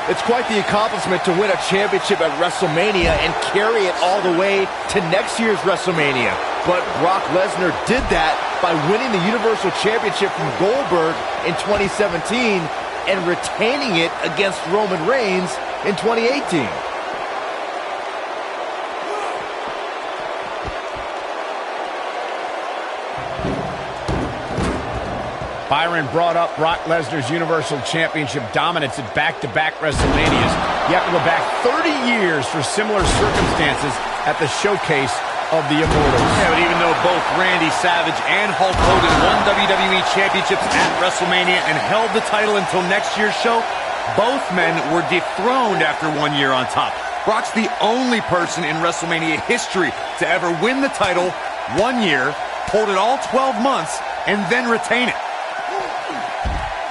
It's quite the accomplishment to win a championship at WrestleMania and carry it all the way to next year's WrestleMania. But Brock Lesnar did that by winning the Universal Championship from Goldberg in 2017 and retaining it against Roman Reigns in 2018. Byron brought up Brock Lesnar's Universal Championship dominance at back-to-back WrestleManias. You have to go back 30 years for similar circumstances at the showcase of the Immortals. Yeah, but even though both Randy Savage and Hulk Hogan won WWE Championships at WrestleMania and held the title until next year's show, both men were dethroned after 1 year on top. Brock's the only person in WrestleMania history to ever win the title 1 year, hold it all 12 months, and then retain it.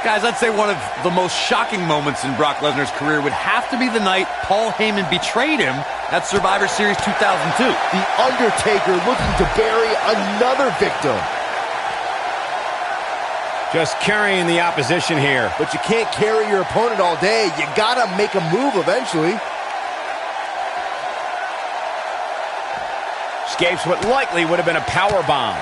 Guys, I'd say one of the most shocking moments in Brock Lesnar's career would have to be the night Paul Heyman betrayed him at Survivor Series 2002. The Undertaker looking to bury another victim. Just carrying the opposition here. But you can't carry your opponent all day. You gotta make a move eventually. Escapes what likely would have been a power bomb.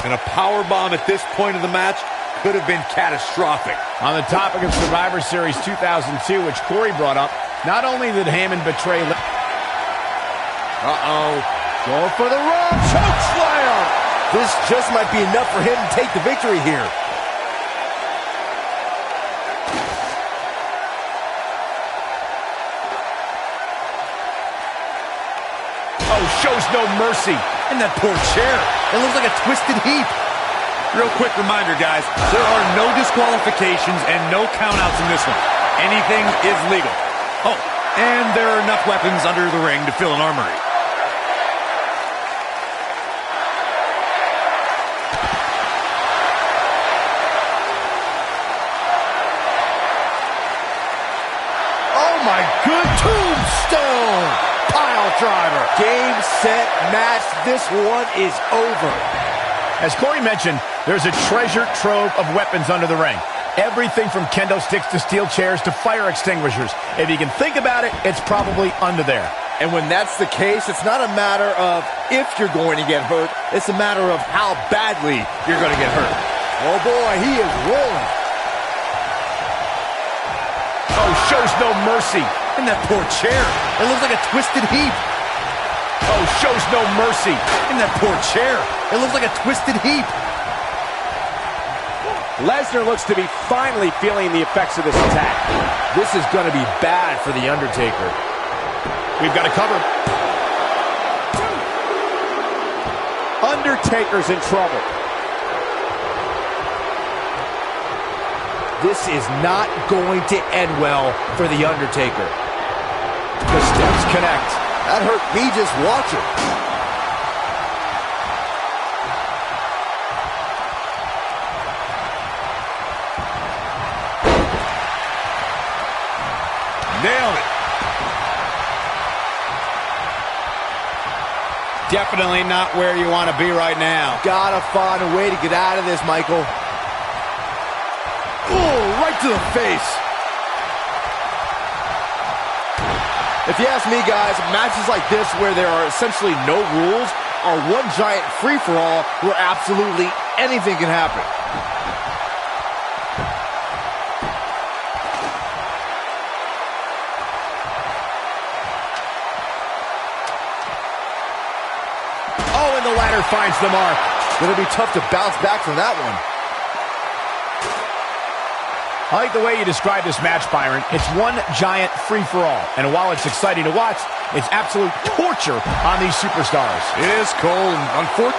And a power bomb at this point of the match could have been catastrophic. On the topic of Survivor Series 2002, which Corey brought up, not only did Heyman betray... Going for the run. Choke slam. This just might be enough for him to take the victory here. Oh, shows no mercy. And that poor chair. It looks like a twisted heap. Real quick reminder, guys, there are no disqualifications and no countouts in this one. Anything is legal. Oh, and there are enough weapons under the ring to fill an armory. Oh my good tombstone! Pile driver. Game, set, match. This one is over. As Corey mentioned, there's a treasure trove of weapons under the ring. Everything from kendo sticks to steel chairs to fire extinguishers. If you can think about it, it's probably under there. And when that's the case, it's not a matter of if you're going to get hurt. It's a matter of how badly you're going to get hurt. Oh boy, he is rolling. Oh, shows no mercy. And that poor chair. It looks like a twisted heap. Oh, shows no mercy. And that poor chair. It looks like a twisted heap. Lesnar looks to be finally feeling the effects of this attack. This is going to be bad for The Undertaker. We've got a cover. Undertaker's in trouble. This is not going to end well for The Undertaker. The steps connect. That hurt me just watching. Nailed it. Definitely not where you want to be right now. Gotta find a way to get out of this, Michael. Oh, right to the face. If you ask me, guys, matches like this where there are essentially no rules are one giant free-for-all where absolutely anything can happen. Oh, and the ladder finds the mark. Gonna be tough to bounce back from that one. I like the way you describe this match, Byron. It's one giant free-for-all. And while it's exciting to watch, it's absolute torture on these superstars. It is, Cole, and unfortunately.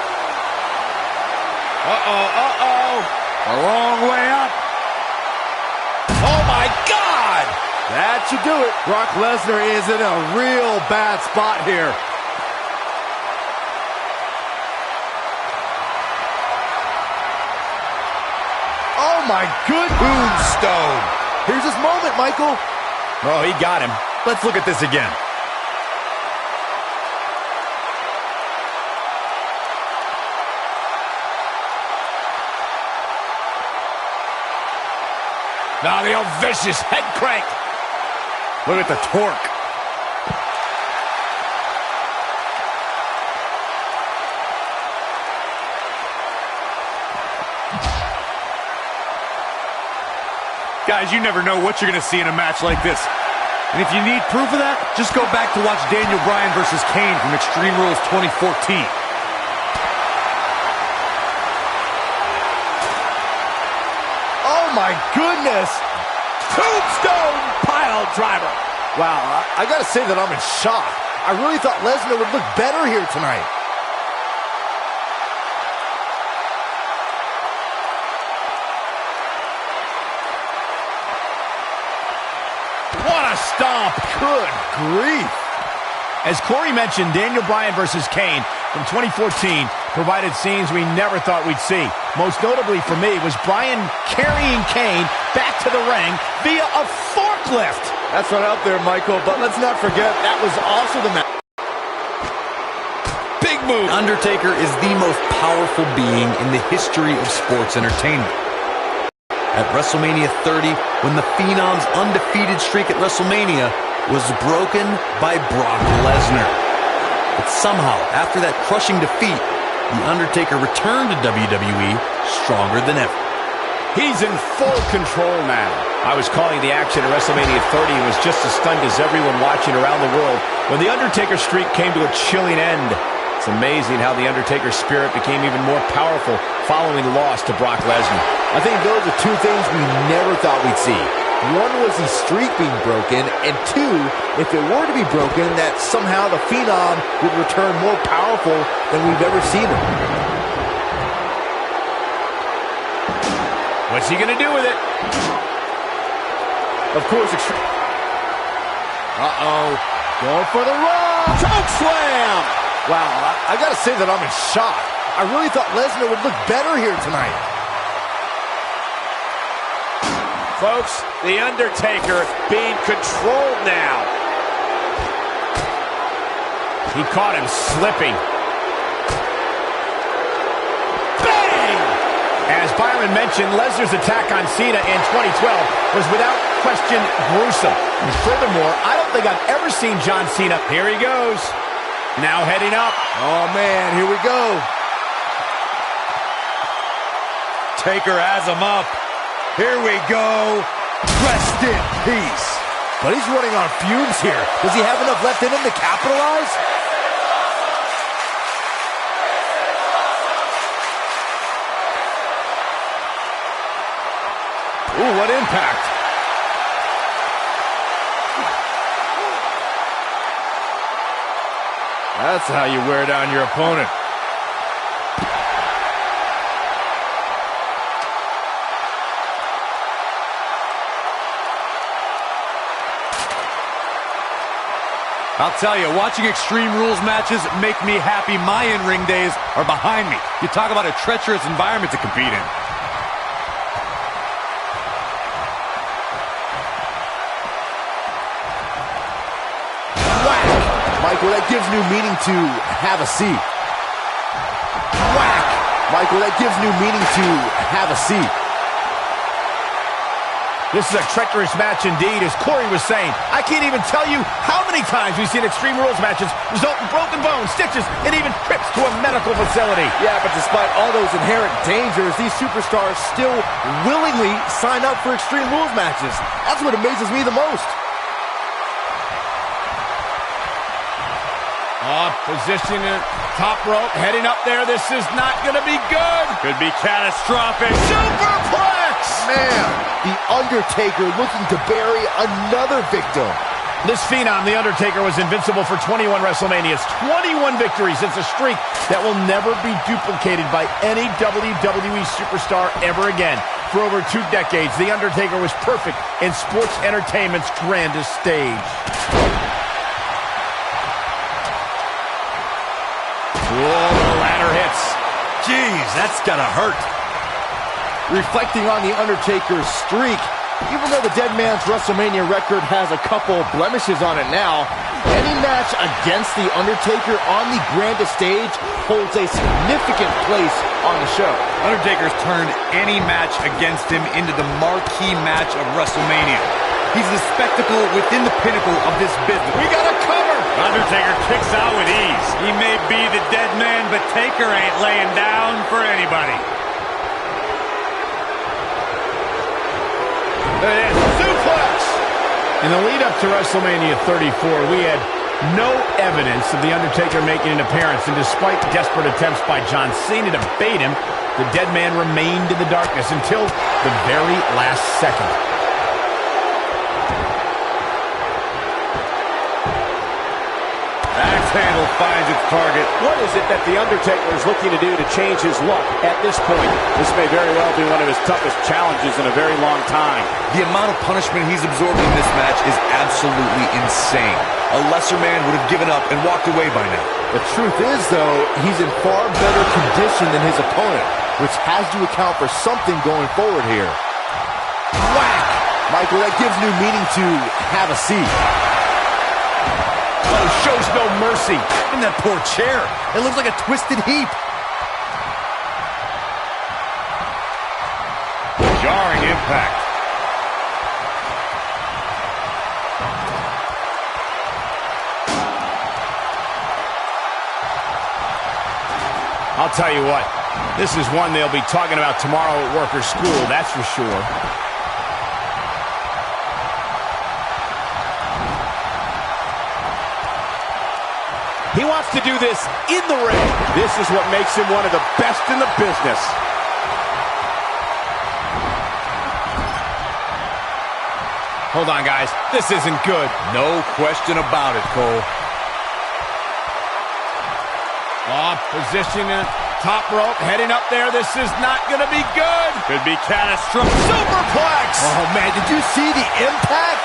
A long way up. Oh, my God! That should do it. Brock Lesnar is in a real bad spot here. Oh, my good tombstone. Here's his moment, Michael. Oh, he got him. Let's look at this again. Now the old vicious head crank. Look at the torque. Guys, you never know what you're going to see in a match like this. And if you need proof of that, just go back to watch Daniel Bryan versus Kane from Extreme Rules 2014. Oh my goodness! Tombstone pile driver. Wow, I gotta say that I'm in shock. I really thought Lesnar would look better here tonight. What a stomp. Good grief. As Corey mentioned, Daniel Bryan versus Kane from 2014 provided scenes we never thought we'd see. Most notably for me was Bryan carrying Kane back to the ring via a forklift. That's right up there, Michael, but let's not forget that was also the match. Big move. Undertaker is the most powerful being in the history of sports entertainment. At WrestleMania 30, when the Phenom's undefeated streak at WrestleMania was broken by Brock Lesnar. But somehow, after that crushing defeat, The Undertaker returned to WWE stronger than ever. He's in full control now. I was calling the action at WrestleMania 30 and was just as stunned as everyone watching around the world when The Undertaker's streak came to a chilling end. It's amazing how The Undertaker's spirit became even more powerful following the loss to Brock Lesnar. I think those are two things we never thought we'd see. One was the streak being broken, and two, if it were to be broken, that somehow the Phenom would return more powerful than we've ever seen him. What's he gonna do with it? Of course, going for the run! Choke slam! Wow, I gotta say that I'm in shock. I really thought Lesnar would look better here tonight. Folks, The Undertaker being controlled now. He caught him slipping. Bang! As Byron mentioned, Lesnar's attack on Cena in 2012 was without question gruesome. And furthermore, I don't think I've ever seen John Cena. Here he goes. Now heading up. Oh man, here we go. Taker has him up. Here we go. Rest in peace. But he's running on fumes here. Does he have enough left in him to capitalize? Ooh, what impact. That's how you wear down your opponent. I'll tell you, watching Extreme Rules matches make me happy my in-ring days are behind me. You talk about a treacherous environment to compete in. Whack! Michael, that gives new meaning to have a seat. Whack! Michael, that gives new meaning to have a seat. This is a treacherous match indeed, as Corey was saying. I can't even tell you how many times we've seen Extreme Rules matches result in broken bones, stitches, and even trips to a medical facility. Yeah, but despite all those inherent dangers, these superstars still willingly sign up for Extreme Rules matches. That's what amazes me the most. Position at top rope, heading up there. This is not going to be good. Could be catastrophic. Superplex! Man, The Undertaker looking to bury another victim. This Phenom, The Undertaker, was invincible for 21 WrestleManias. 21 victories. It's a streak that will never be duplicated by any WWE superstar ever again. For over 2 decades, The Undertaker was perfect in sports entertainment's grandest stage. Whoa, the ladder hits. Jeez, that's gotta hurt. Reflecting on The Undertaker's streak, even though the Dead Man's WrestleMania record has a couple blemishes on it now, any match against The Undertaker on the grandest stage holds a significant place on the show. Undertaker's turned any match against him into the marquee match of WrestleMania. He's the spectacle within the pinnacle of this business. We got a cover! Undertaker kicks out with ease. He may be the dead man, but Taker ain't laying down for anybody. There it is. Suplex! In the lead-up to WrestleMania 34, we had no evidence of The Undertaker making an appearance, and despite desperate attempts by John Cena to bait him, the dead man remained in the darkness until the very last second. Axe handle finds its target. What is it that The Undertaker is looking to do to change his look at this point? This may very well be one of his toughest challenges in a very long time. The amount of punishment he's absorbed in this match is absolutely insane. A lesser man would have given up and walked away by now. The truth is, though, he's in far better condition than his opponent, which has to account for something going forward here. Whack! Michael, that gives new meaning to have a seat. Oh, shows no mercy. In that poor chair. It looks like a twisted heap. Jarring impact. I'll tell you what, this is one they'll be talking about tomorrow at workers' school, that's for sure. He wants to do this in the ring. This is what makes him one of the best in the business. Hold on, guys. This isn't good. No question about it, Cole. Position in top rope, heading up there. This is not going to be good. Could be catastrophic. Superplex! Oh, man, did you see the impact?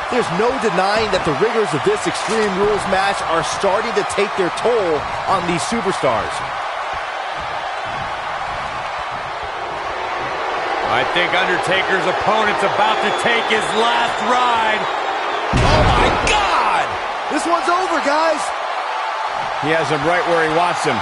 There's no denying that the rigors of this Extreme Rules match are starting to take their toll on these superstars. I think Undertaker's opponent's about to take his last ride. Oh, my God! This one's over, guys. He has him right where he wants him.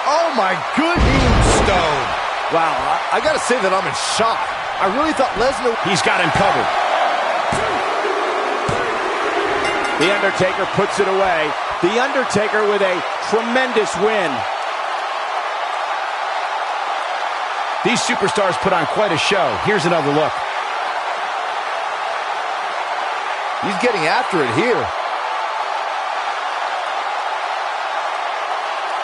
Oh, my goodness. Stone. Wow, I gotta say that I'm in shock. I really thought Lesnar... He's got him covered. The Undertaker puts it away. The Undertaker with a tremendous win. These superstars put on quite a show. Here's another look. He's getting after it here.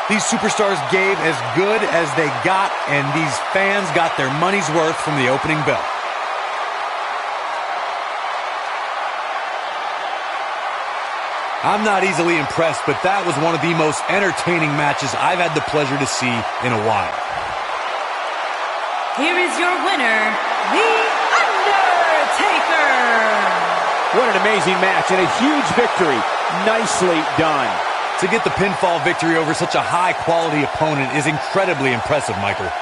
These superstars gave as good as they got, and these fans got their money's worth from the opening bell. I'm not easily impressed, but that was one of the most entertaining matches I've had the pleasure to see in a while. Here is your winner, The Undertaker. What an amazing match and a huge victory. Nicely done. To get the pinfall victory over such a high-quality opponent is incredibly impressive, Michael.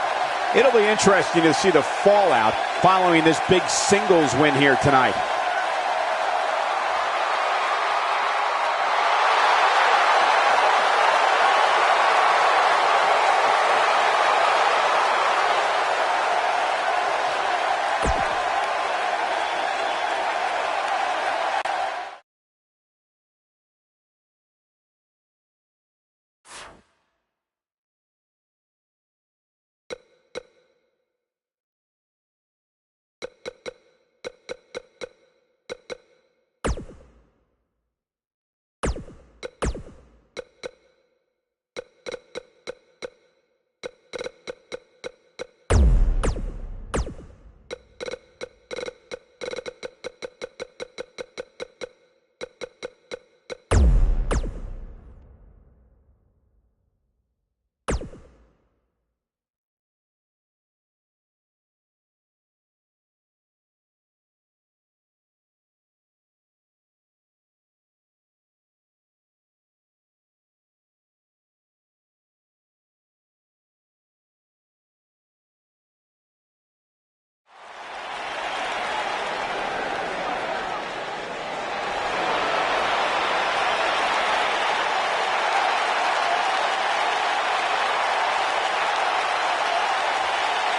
It'll be interesting to see the fallout following this big singles win here tonight.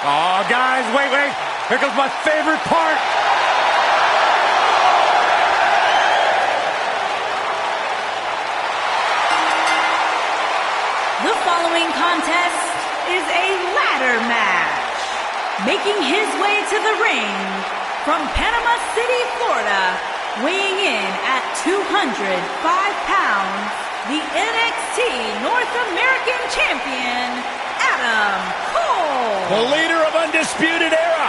Oh, guys, wait. Here comes my favorite part. The following contest is a ladder match. Making his way to the ring from Panama City, Florida, weighing in at 205 pounds, the NXT North American Champion, Adam Cole. The leader of Undisputed Era.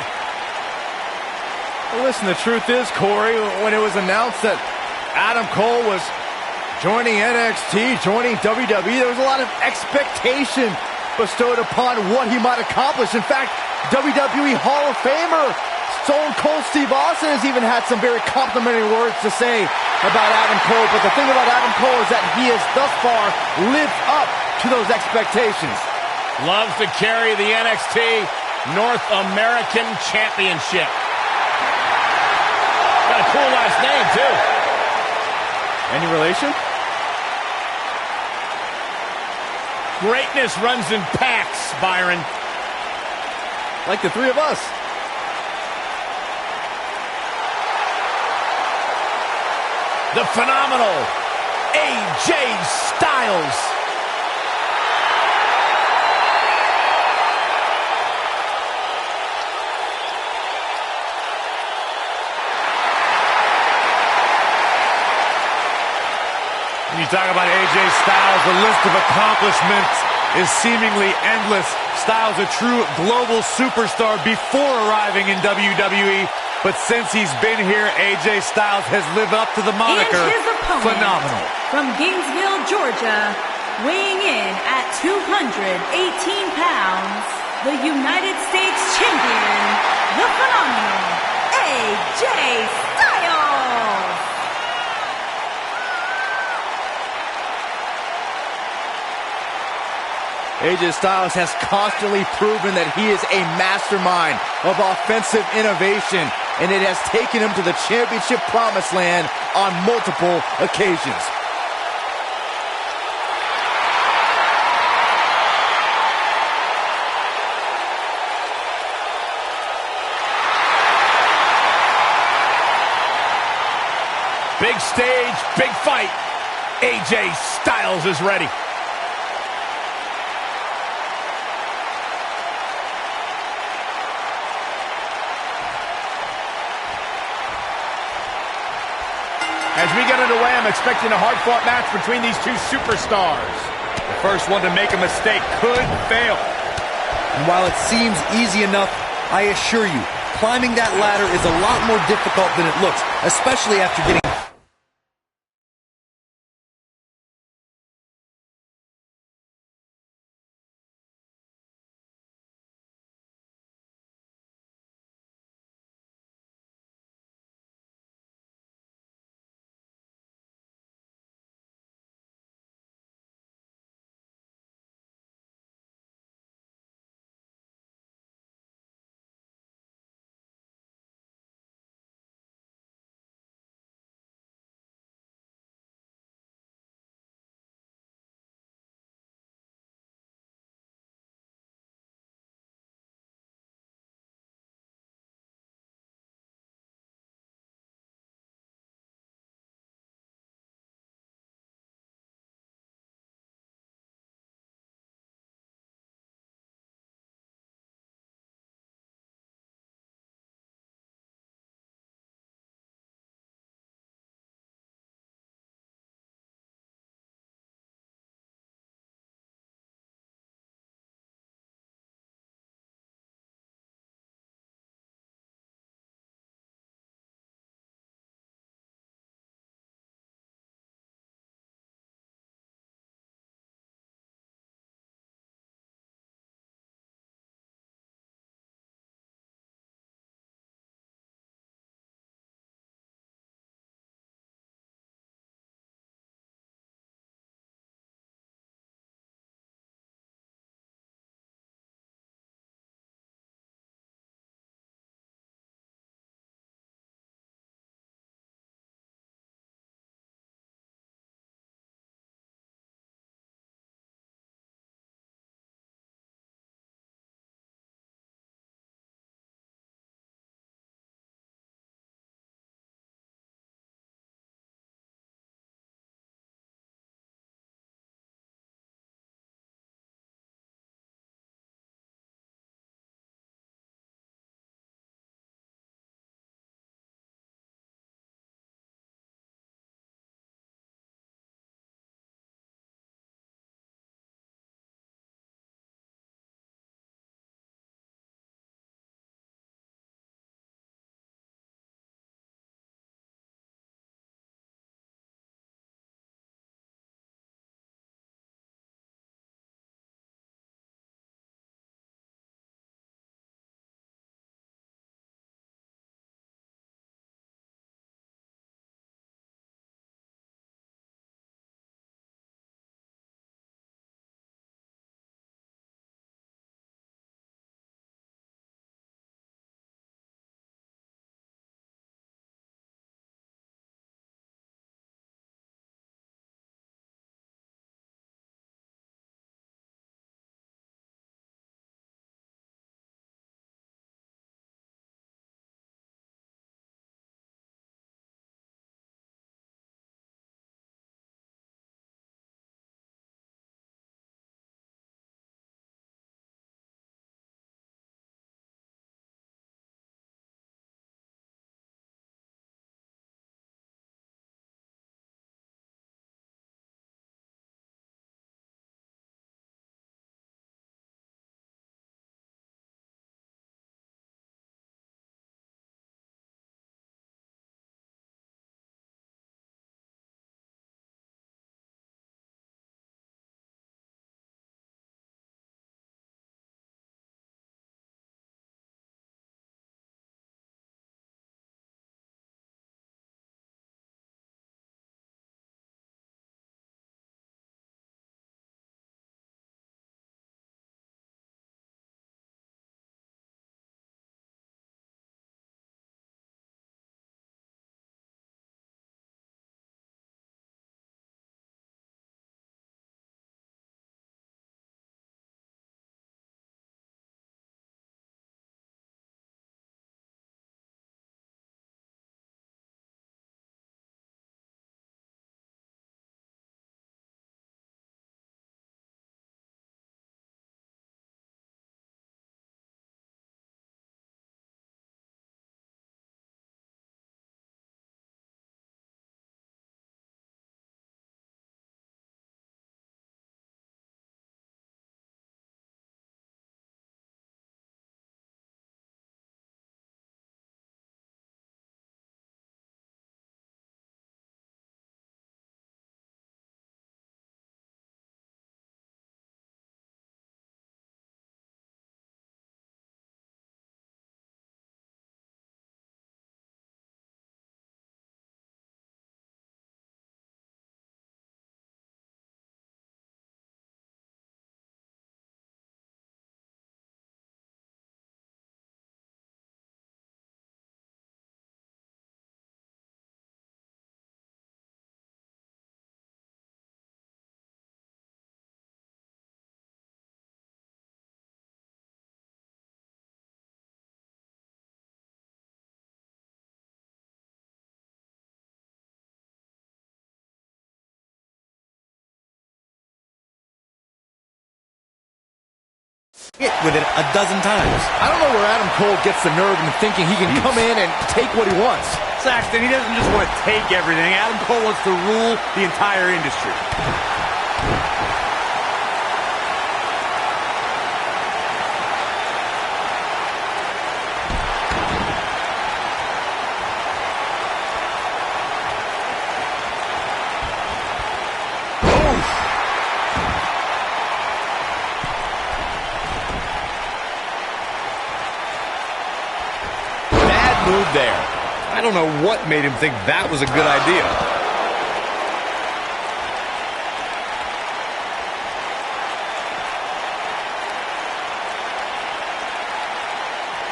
Well, listen, the truth is, Corey, when it was announced that Adam Cole was joining NXT, joining WWE, there was a lot of expectation bestowed upon what he might accomplish. In fact, WWE Hall of Famer Stone Cold Steve Austin has even had some very complimentary words to say about Adam Cole. But the thing about Adam Cole is that he has thus far lived up to those expectations. Loves to carry the NXT North American Championship. Got a cool last name, too. Any relation? Greatness runs in packs, Byron. Like the three of us. The phenomenal AJ Styles. When you talk about AJ Styles, the list of accomplishments is seemingly endless. Styles, a true global superstar before arriving in WWE, but since he's been here, AJ Styles has lived up to the moniker. And his opponent, phenomenal. from Gainesville, Georgia, weighing in at 218 pounds, the United States Champion, the phenomenal AJ Styles. AJ Styles has constantly proven that he is a mastermind of offensive innovation, and it has taken him to the championship promised land on multiple occasions. Big stage, big fight. AJ Styles is ready. As we get underway, I'm expecting a hard-fought match between these two superstars. The first one to make a mistake could fail. And while it seems easy enough, I assure you, climbing that ladder is a lot more difficult than it looks, especially after getting hit with it a dozen times. I don't know where Adam Cole gets the nerve in thinking he can come in and take what he wants. Saxton, he doesn't just want to take everything. Adam Cole wants to rule the entire industry. Move there. I don't know what made him think that was a good idea.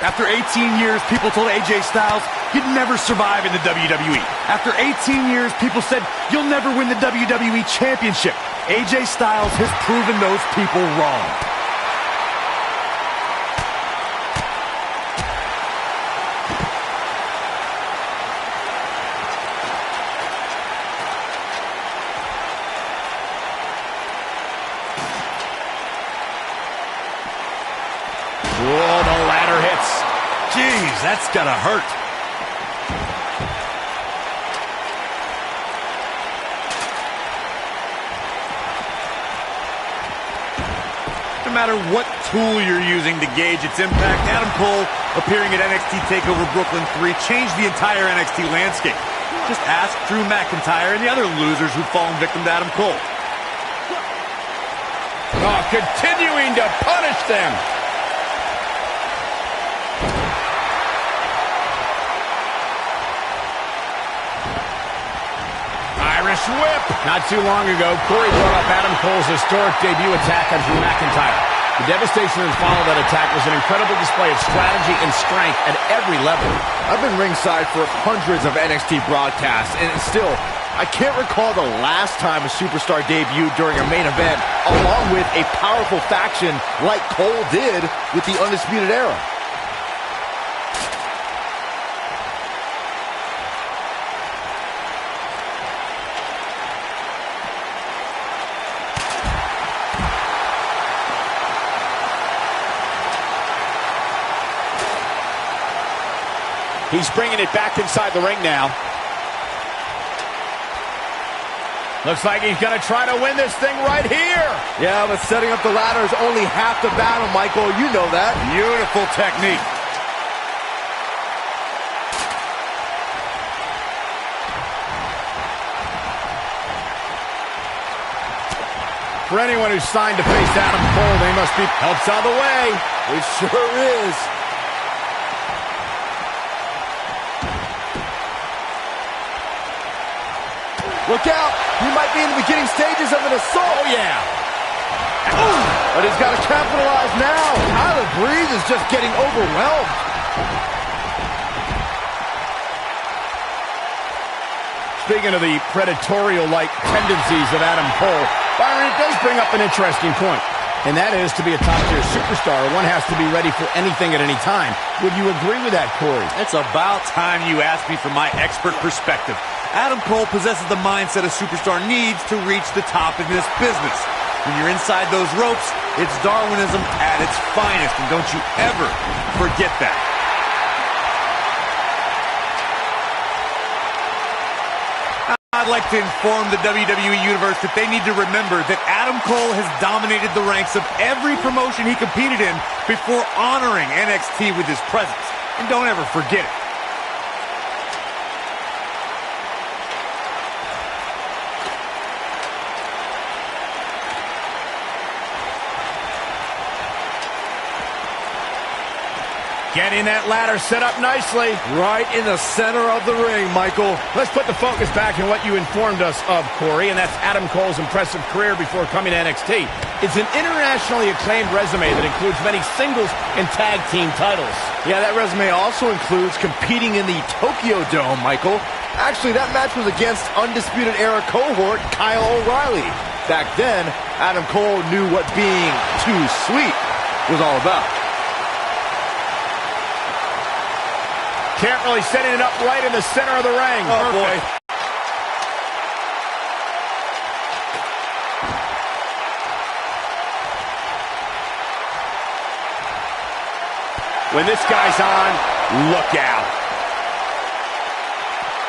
After 18 years, people told AJ Styles he'd never survive in the WWE. After 18 years, people said you'll never win the WWE Championship. AJ Styles has proven those people wrong. Whoa, the ladder hits. Jeez, that's gotta hurt. No matter what tool you're using to gauge its impact, Adam Cole appearing at NXT TakeOver Brooklyn 3 changed the entire NXT landscape. Just ask Drew McIntyre and the other losers who've fallen victim to Adam Cole. Oh, continuing to punish them. Irish whip. Not too long ago, Corey brought up Adam Cole's historic debut attack on Drew McIntyre. The devastation that followed that attack was an incredible display of strategy and strength at every level. I've been ringside for hundreds of NXT broadcasts, and still, I can't recall the last time a superstar debuted during a main event, along with a powerful faction like Cole did with the Undisputed Era. He's bringing it back inside the ring now. Looks like he's going to try to win this thing right here. Yeah, but setting up the ladder is only half the battle, Michael. You know that. Beautiful technique. For anyone who's signed to face Adam Cole, they must be helps on the way. It sure is. Look out! He might be in the beginning stages of an assault. Oh, yeah. Ooh, but he's got to capitalize now. Tyler Breeze is just getting overwhelmed. Speaking of the predatorial-like tendencies of Adam Cole, Byron, it does bring up an interesting point. And that is, to be a top-tier superstar, one has to be ready for anything at any time. Would you agree with that, Corey? It's about time you asked me for my expert perspective. Adam Cole possesses the mindset a superstar needs to reach the top in this business. When you're inside those ropes, it's Darwinism at its finest, and don't you ever forget that. I'd like to inform the WWE Universe that they need to remember that Adam Cole has dominated the ranks of every promotion he competed in before honoring NXT with his presence. And don't ever forget it. Getting that ladder set up nicely. Right in the center of the ring, Michael. Let's put the focus back on what you informed us of, Corey, and that's Adam Cole's impressive career before coming to NXT. It's an internationally acclaimed resume that includes many singles and tag team titles. Yeah, that resume also includes competing in the Tokyo Dome, Michael. Actually, that match was against Undisputed Era cohort Kyle O'Reilly. Back then, Adam Cole knew what being too sweet was all about. Can't really setting it up right in the center of the ring. Oh, boy. When this guy's on, look out.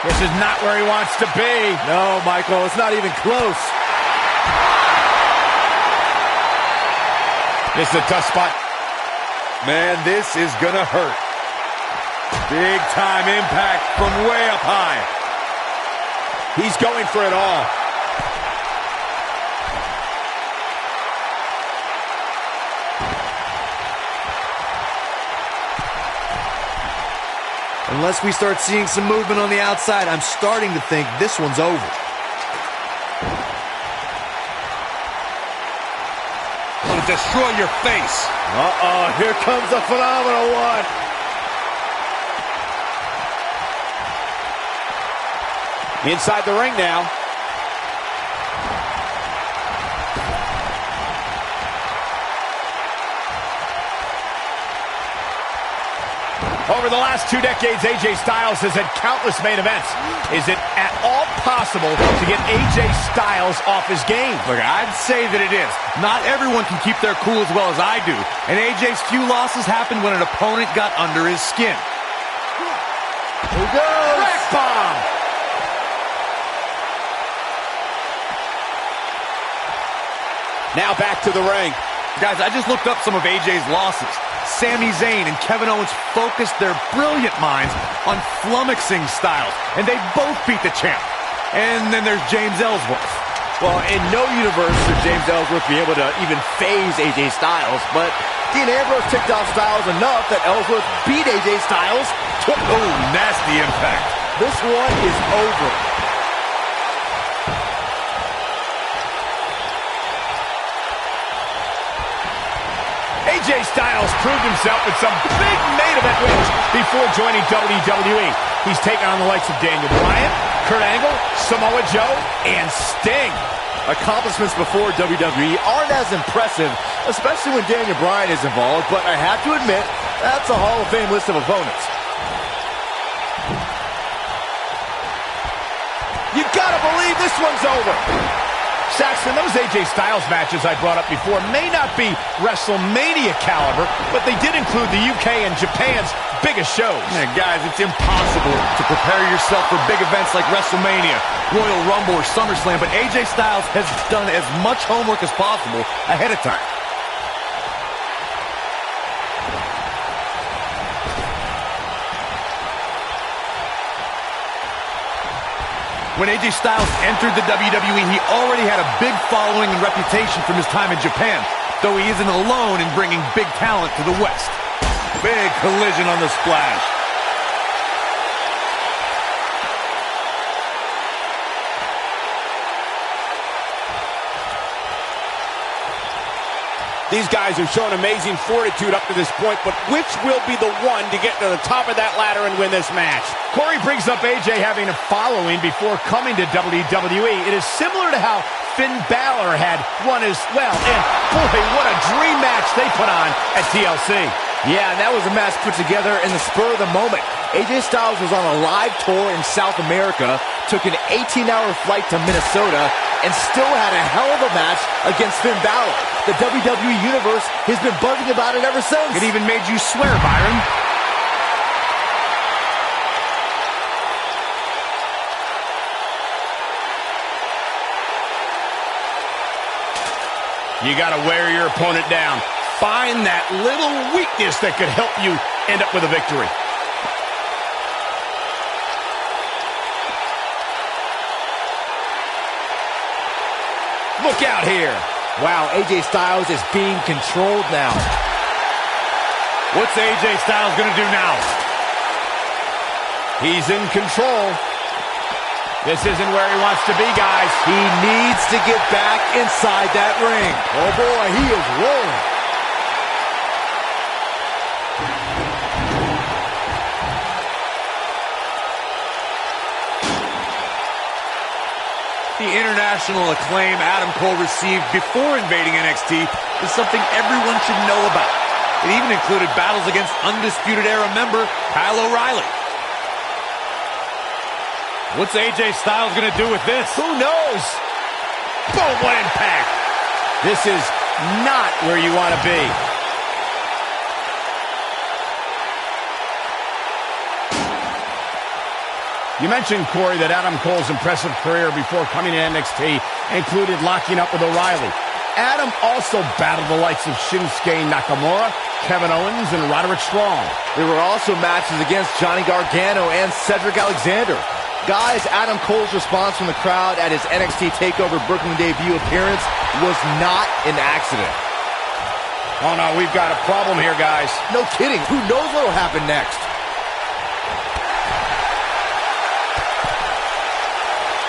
This is not where he wants to be. No, Michael, it's not even close. This is a tough spot. Man, this is gonna hurt. Big time impact from way up high. He's going for it all. Unless we start seeing some movement on the outside, I'm starting to think this one's over. Gonna destroy your face. Uh-oh, here comes the phenomenal one. Inside the ring now. Over the last 2 decades, AJ Styles has had countless main events. Is it at all possible to get AJ Styles off his game? Look, I'd say that it is. Not everyone can keep their cool as well as I do. And AJ's few losses happened when an opponent got under his skin. Here he goes. Rack bomb. Now back to the ring. Guys, I just looked up some of AJ's losses. Sami Zayn and Kevin Owens focused their brilliant minds on flummoxing Styles, and they both beat the champ. And then there's James Ellsworth. Well, in no universe should James Ellsworth be able to even phase AJ Styles, but Dean Ambrose ticked off Styles enough that Ellsworth beat AJ Styles. Oh, nasty impact. This one is over. AJ Styles proved himself with some big main event wins before joining WWE. He's taken on the likes of Daniel Bryan, Kurt Angle, Samoa Joe, and Sting. Accomplishments before WWE aren't as impressive, especially when Daniel Bryan is involved, but I have to admit, that's a Hall of Fame list of opponents. You gotta believe this one's over. Saxton, those AJ Styles matches I brought up before may not be WrestleMania caliber, but they did include the UK and Japan's biggest shows. Yeah, guys, it's impossible to prepare yourself for big events like WrestleMania, Royal Rumble, or SummerSlam, but AJ Styles has done as much homework as possible ahead of time. When AJ Styles entered the WWE, he already had a big following and reputation from his time in Japan, though he isn't alone in bringing big talent to the West. Big collision on the splash. These guys have shown amazing fortitude up to this point, but which will be the one to get to the top of that ladder and win this match? Corey brings up AJ having a following before coming to WWE. It is similar to how Finn Balor had one as well. And boy, what a dream match they put on at TLC. Yeah, and that was a match put together in the spur of the moment. AJ Styles was on a live tour in South America, took an 18-hour flight to Minnesota, and still had a hell of a match against Finn Balor. The WWE Universe has been buzzing about it ever since. It even made you swear, Byron. You got to wear your opponent down. Find that little weakness that could help you end up with a victory. Look out here. Wow, AJ Styles is being controlled now. What's AJ Styles going to do now? He's in control. This isn't where he wants to be, guys. He needs to get back inside that ring. Oh boy, he is rolling. The international acclaim Adam Cole received before invading NXT is something everyone should know about. It even included battles against Undisputed Era member Kyle O'Reilly. What's AJ Styles going to do with this? Who knows? Boom, what impact. This is not where you want to be. You mentioned, Corey, that Adam Cole's impressive career before coming to NXT included locking up with O'Reilly. Adam also battled the likes of Shinsuke Nakamura, Kevin Owens, and Roderick Strong. There were also matches against Johnny Gargano and Cedric Alexander. Guys, Adam Cole's response from the crowd at his NXT TakeOver Brooklyn debut appearance was not an accident. Oh no, we've got a problem here, guys. No kidding. Who knows what will happen next?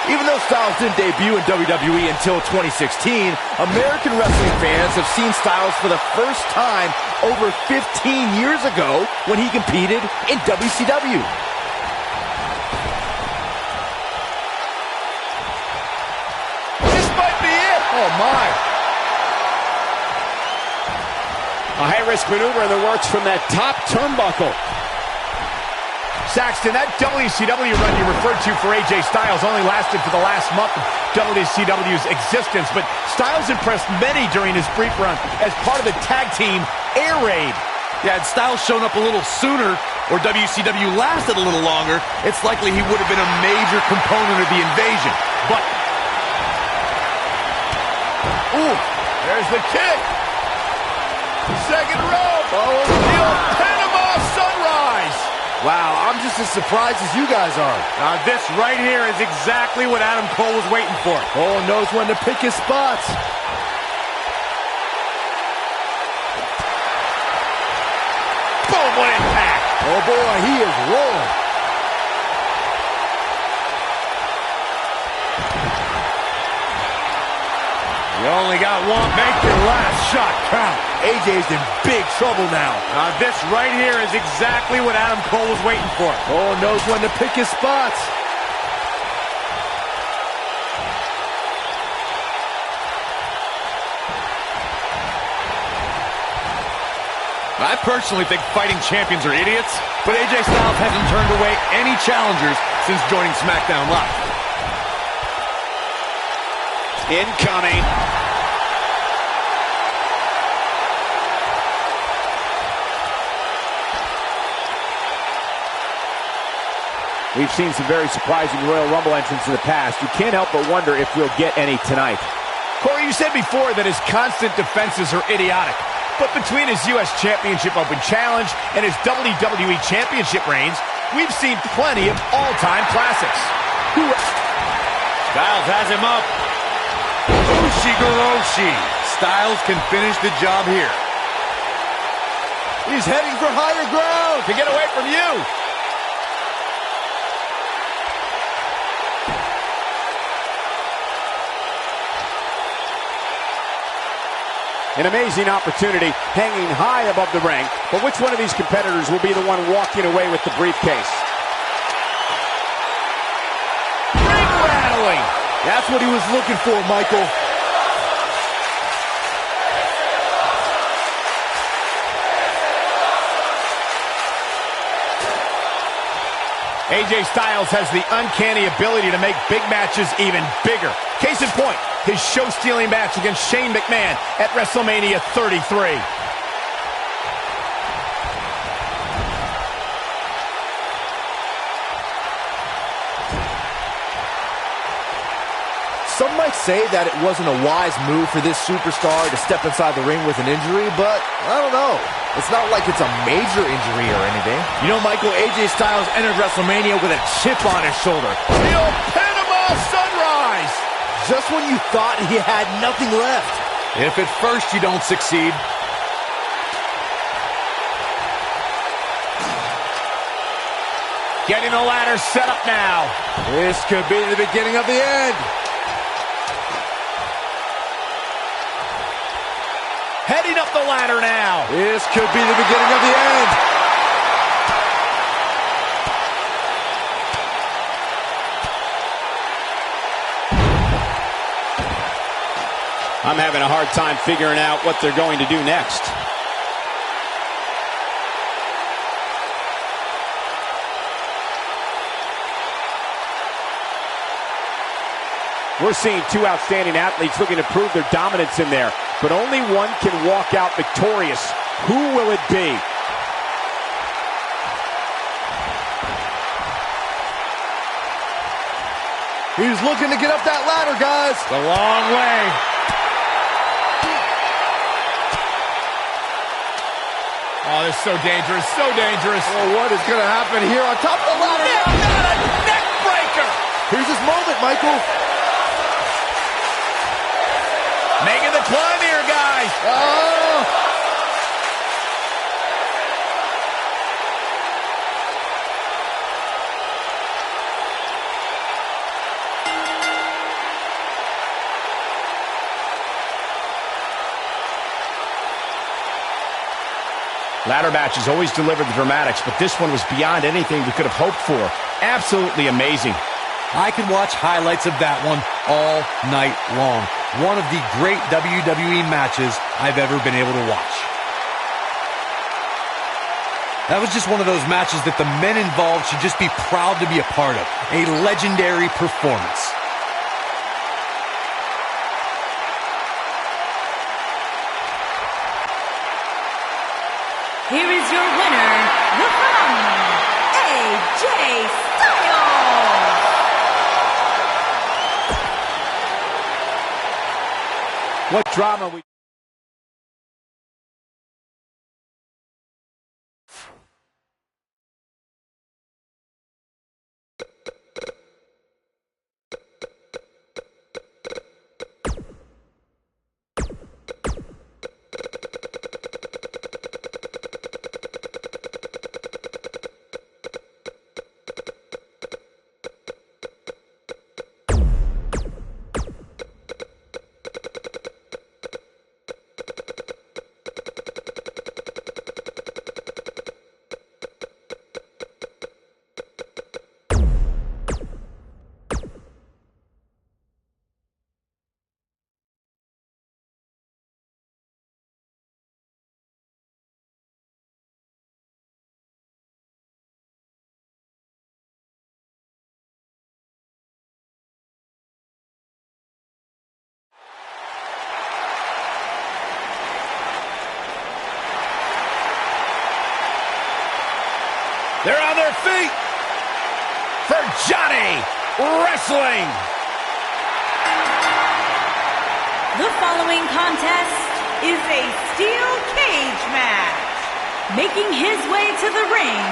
Even though Styles didn't debut in WWE until 2016, American wrestling fans have seen Styles for the first time over 15 years ago when he competed in WCW. This might be it. Oh, my. A high-risk maneuver in the works from that top turnbuckle. Saxton, that WCW run you referred to for AJ Styles only lasted for the last month of WCW's existence, but Styles impressed many during his brief run as part of the tag team Air Raid. Yeah, had Styles shown up a little sooner, or WCW lasted a little longer, it's likely he would have been a major component of the invasion. But... ooh, there's the kick. Second row. Oh, the Panama Sunrise. Wow, I'm just as surprised as you guys are. Now this right here is exactly what Adam Cole was waiting for. Cole knows when to pick his spots. Boom, what impact. Oh boy, he is rolling. You only got one. Make your last shot count. AJ's in big trouble now. Now this right here is exactly what Adam Cole was waiting for. Cole knows when to pick his spots. I personally think fighting champions are idiots, but AJ Styles hasn't turned away any challengers since joining SmackDown Live. Incoming. We've seen some very surprising Royal Rumble entrants in the past. You can't help but wonder if we'll get any tonight. Corey, you said before that his constant defenses are idiotic. But between his U.S. Championship Open Challenge and his WWE Championship reigns, we've seen plenty of all-time classics. Styles has him up. Ushigoroshi. Styles can finish the job here. He's heading for higher ground To get away from you. An amazing opportunity hanging high above the ring. But which one of these competitors will be the one walking away with the briefcase? Ring rattling. That's what he was looking for, Michael. AJ Styles has the uncanny ability to make big matches even bigger. Case in point, his show-stealing match against Shane McMahon at WrestleMania 33. Some might say that it wasn't a wise move for this superstar to step inside the ring with an injury, but I don't know. It's not like it's a major injury or anything. You know, Michael, AJ Styles entered WrestleMania with a chip on his shoulder. The old Panama Sunrise! Just when you thought he had nothing left. If at first you don't succeed, getting the ladder set up now. This could be the beginning of the end. Heading up the ladder now. This could be the beginning of the end. I'm having a hard time figuring out what they're going to do next. We're seeing two outstanding athletes looking to prove their dominance in there, but only one can walk out victorious. Who will it be? He's looking to get up that ladder, guys. It's a long way. Oh, this is so dangerous, so dangerous. Oh, what is going to happen here on top of the ladder? Not a neck breaker. Here's his moment, Michael. Making the climb here, guys. Oh! Ladder matches always deliver the dramatics, but this one was beyond anything we could have hoped for. Absolutely amazing. I could watch highlights of that one all night long. One of the great WWE matches I've ever been able to watch. That was just one of those matches that the men involved should just be proud to be a part of. A legendary performance. Here is your winner, the phenomenal AJ Styles. What drama we... They're on their feet for Johnny Wrestling. The following contest is a steel cage match. Making his way to the ring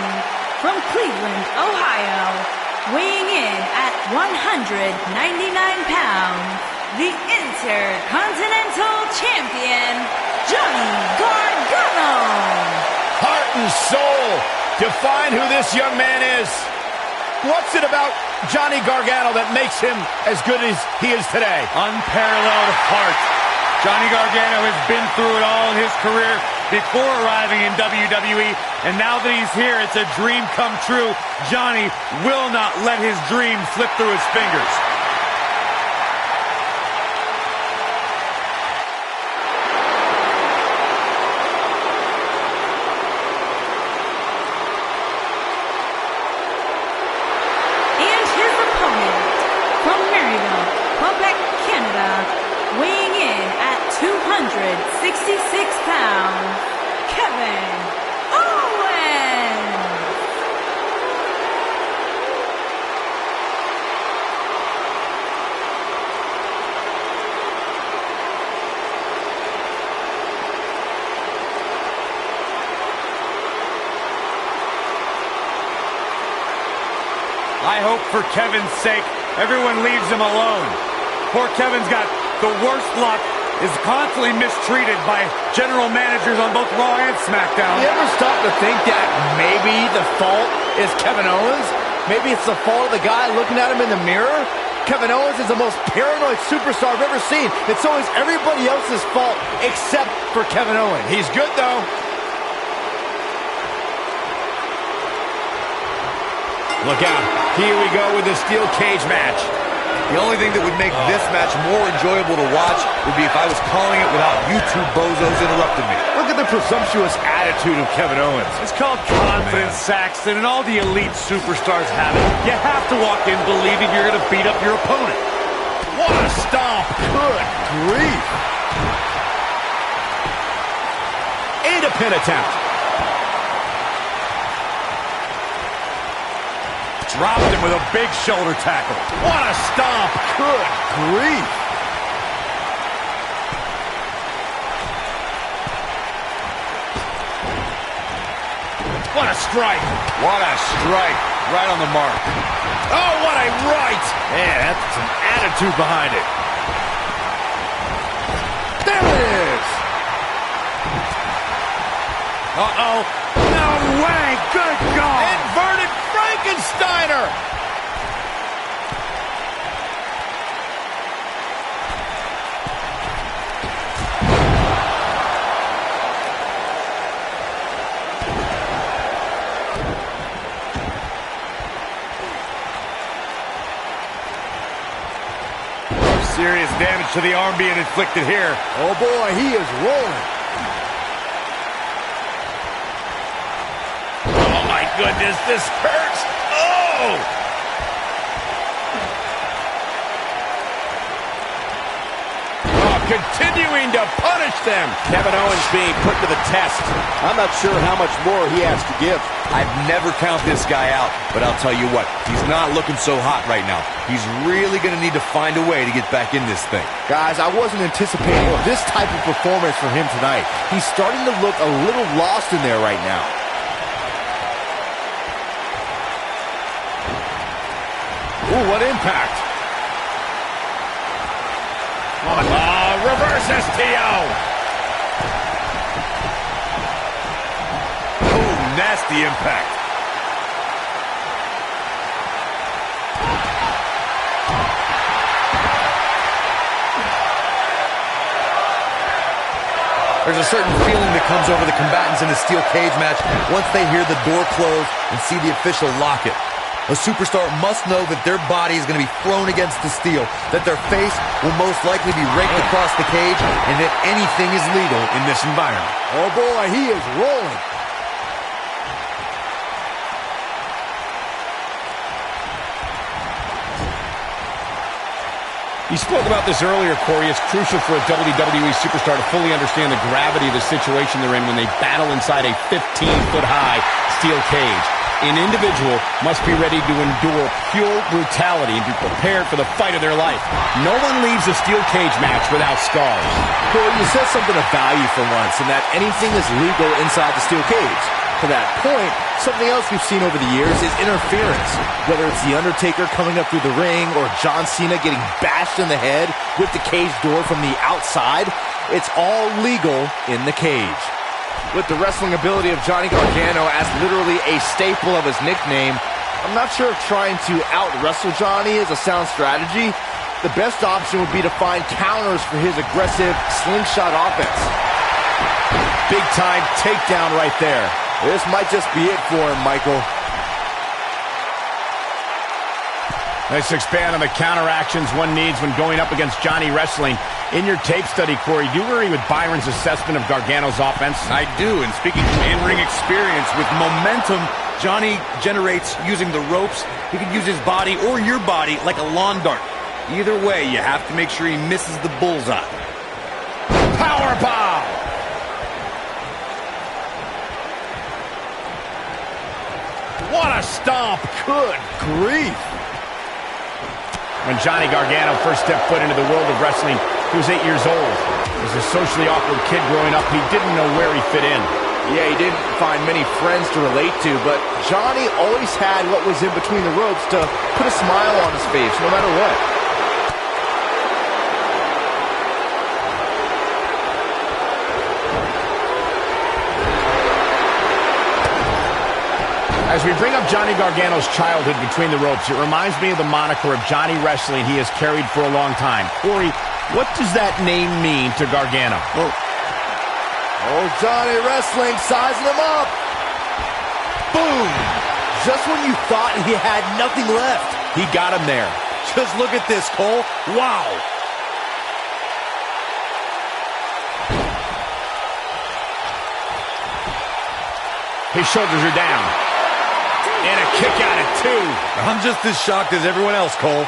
from Cleveland, Ohio, weighing in at 199 pounds, the Intercontinental Champion, Johnny Gargano. Heart and soul. Define who this young man is. What's it about Johnny Gargano that makes him as good as he is today? Unparalleled heart. Johnny Gargano has been through it all in his career before arriving in WWE, and now that he's here, it's a dream come true. Johnny will not let his dream slip through his fingers. Weighing in at 266 pounds, Kevin Owens. I hope for Kevin's sake, everyone leaves him alone. Poor Kevin's got the worst luck, is constantly mistreated by general managers on both Raw and SmackDown. You ever stop to think that maybe the fault is Kevin Owens? Maybe it's the fault of the guy looking at him in the mirror? Kevin Owens is the most paranoid superstar I've ever seen. It's always everybody else's fault except for Kevin Owens. He's good, though. Look out. Here we go with the steel cage match. The only thing that would make this match more enjoyable to watch would be if I was calling it without you two bozos interrupting me. Look at the presumptuous attitude of Kevin Owens. It's called confidence, Saxton, and all the elite superstars have it. You have to walk in believing you're going to beat up your opponent. What a stomp. Good grief. And a pin attempt. Dropped him with a big shoulder tackle. What a stomp. Good grief. What a strike. What a strike. Right on the mark. Oh, what a right. Man, that's some attitude behind it. There it is. Uh-oh. No way. Good God. Inverted Frankensteiner. Serious damage to the arm being inflicted here. Oh boy, he is rolling. Oh, my goodness, this hurts. Oh! Oh, continuing to punish them. Kevin Owens being put to the test. I'm not sure how much more he has to give. I'd never count this guy out, but I'll tell you what, he's not looking so hot right now. He's really going to need to find a way to get back in this thing. Guys, I wasn't anticipating this type of performance from him tonight. He's starting to look a little lost in there right now. Ooh, what impact. Reverse STO. Ooh, nasty impact. There's a certain feeling that comes over the combatants in a steel cage match once they hear the door close and see the official lock it. A superstar must know that their body is going to be thrown against the steel, that their face will most likely be raked across the cage, and that anything is legal in this environment. Oh boy, he is rolling. You spoke about this earlier, Corey. It's crucial for a WWE superstar to fully understand the gravity of the situation they're in when they battle inside a 15-foot-high steel cage. An individual must be ready to endure pure brutality and be prepared for the fight of their life. No one leaves a steel cage match without scars. Corey, you said something of value for once, and that anything is legal inside the steel cage. To that point, something else we've seen over the years is interference. Whether it's The Undertaker coming up through the ring or John Cena getting bashed in the head with the cage door from the outside, it's all legal in the cage. With the wrestling ability of Johnny Gargano as literally a staple of his nickname, I'm not sure if trying to out-wrestle Johnny is a sound strategy. The best option would be to find counters for his aggressive slingshot offense. Big-time takedown right there. This might just be it for him, Michael. Let's expand on the counteractions one needs when going up against Johnny Wrestling. In your tape study, Corey, do you agree with Byron's assessment of Gargano's offense? I do, and speaking from in-ring experience, with momentum Johnny generates using the ropes, he could use his body or your body like a lawn dart. Either way, you have to make sure he misses the bullseye. Powerbomb! What a stomp! Good grief! When Johnny Gargano first stepped foot into the world of wrestling, he was 8 years old. As a socially awkward kid growing up, he didn't know where he fit in. Yeah, he didn't find many friends to relate to, but Johnny always had what was in between the ropes to put a smile on his face, no matter what. As we bring up Johnny Gargano's childhood between the ropes, it reminds me of the moniker of Johnny Wrestling he has carried for a long time. Corey, what does that name mean to Gargano? Oh, Johnny Wrestling sizing him up. Boom! Just when you thought he had nothing left, He got him there. Just look at this, Cole. Wow! His shoulders are down. And a kick out at 2. I'm just as shocked as everyone else, Cole.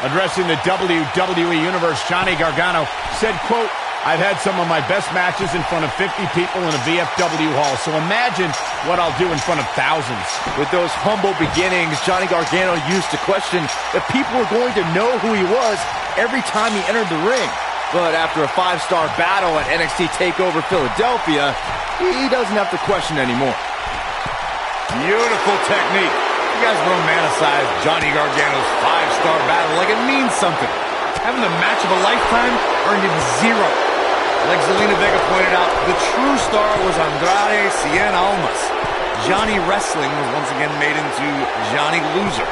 Addressing the WWE Universe, Johnny Gargano said, quote, I've had some of my best matches in front of 50 people in a VFW hall, so imagine what I'll do in front of thousands. With those humble beginnings, Johnny Gargano used to question if people were going to know who he was every time he entered the ring. But after a 5-star battle at NXT TakeOver Philadelphia, he doesn't have to question anymore. Beautiful technique. You guys romanticize Johnny Gargano's 5-star battle like it means something. Having the match of a lifetime earned him 0. Like Zelina Vega pointed out, the true star was Andrade Cien Almas. Johnny Wrestling was once again made into Johnny Loser.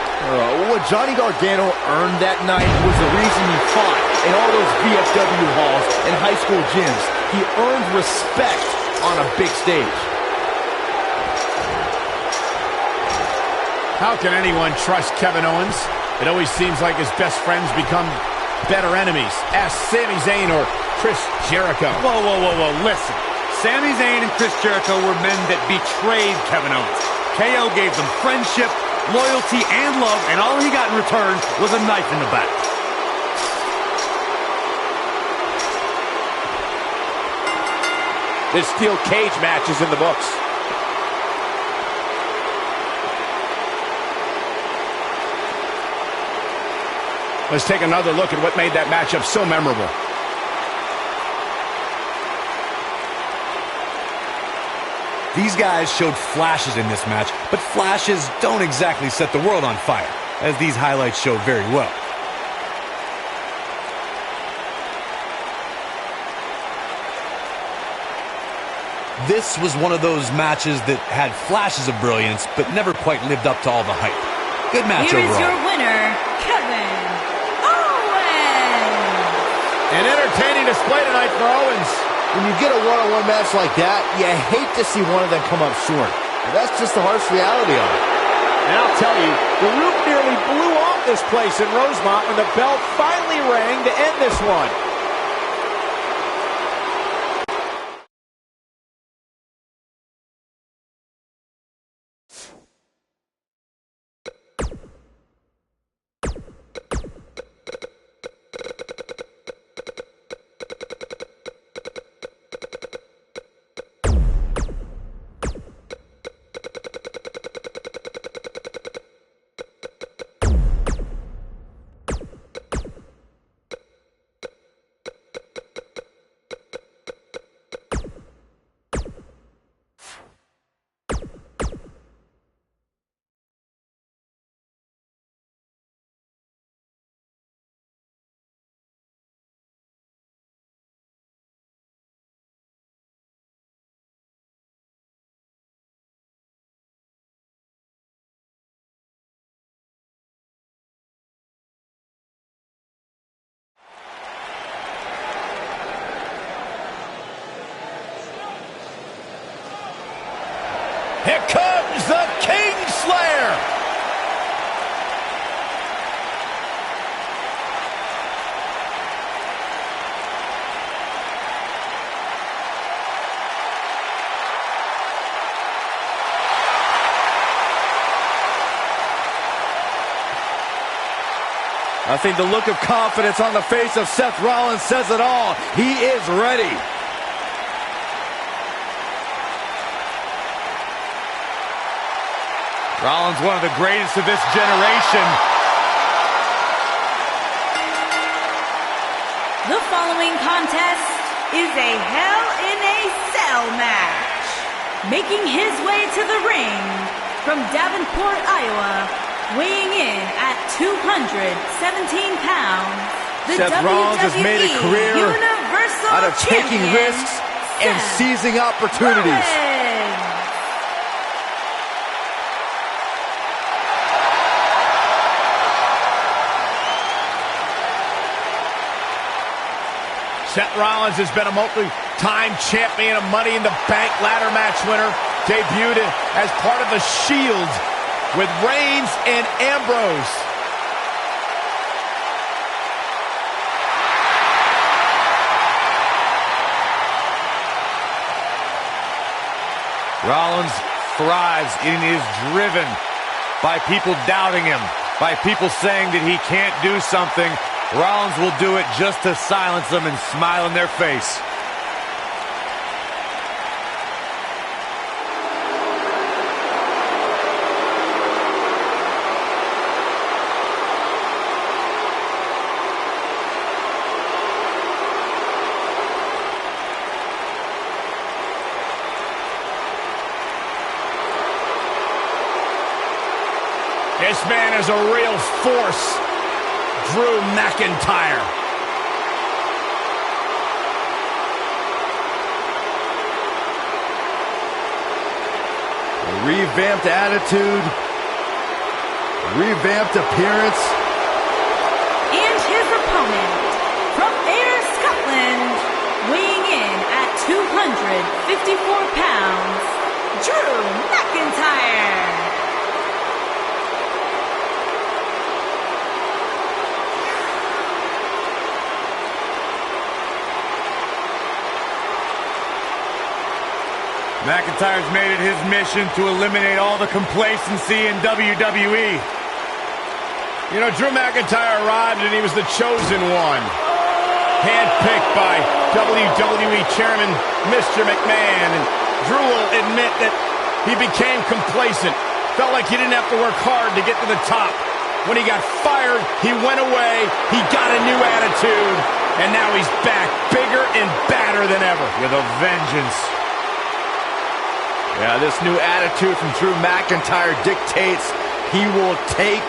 What Johnny Gargano earned that night was the reason he fought in all those VFW halls and high school gyms. He earned respect on a big stage. How can anyone trust Kevin Owens? It always seems like his best friends become better enemies. Ask Sami Zayn or Chris Jericho. Whoa, listen. Sami Zayn and Chris Jericho were men that betrayed Kevin Owens. KO gave them friendship, loyalty, and love, and all he got in return was a knife in the back. This steel cage match is in the books. Let's take another look at what made that matchup so memorable. These guys showed flashes in this match, but flashes don't exactly set the world on fire, as these highlights show very well. This was one of those matches that had flashes of brilliance, but never quite lived up to all the hype. Good match overall. Here is your winner, Kevin Owens. An entertaining display tonight for Owens. When you get a one-on-one match like that, you hate to see one of them come up short. But that's just the harsh reality of it. And I'll tell you, the roof nearly blew off this place in Rosemont when the bell finally rang to end this one. Here comes the Kingslayer. I think the look of confidence on the face of Seth Rollins says it all. He is ready. Rollins, one of the greatest of this generation. The following contest is a Hell in a Cell match. Making his way to the ring from Davenport, Iowa, weighing in at 217 pounds, the Seth Rollins has made a career Universal out of taking Champion, risks and seizing opportunities. Rollins. Seth Rollins has been a multi-time champion, a Money in the Bank ladder match winner, debuted as part of the Shield with Reigns and Ambrose. Rollins thrives and is driven by people doubting him, by people saying that he can't do something, Rollins will do it just to silence them and smile in their face. This man is a real force, Drew McIntyre. A revamped attitude, revamped appearance. And his opponent, from Ayr, Scotland, weighing in at 254 pounds, Drew McIntyre. McIntyre's made it his mission to eliminate all the complacency in WWE. You know, Drew McIntyre arrived and he was the chosen one. Handpicked by WWE Chairman Mr. McMahon. And Drew will admit that he became complacent. Felt like he didn't have to work hard to get to the top. When he got fired, he went away. He got a new attitude. And now he's back, bigger and badder than ever. With a vengeance. Yeah, this new attitude from Drew McIntyre dictates he will take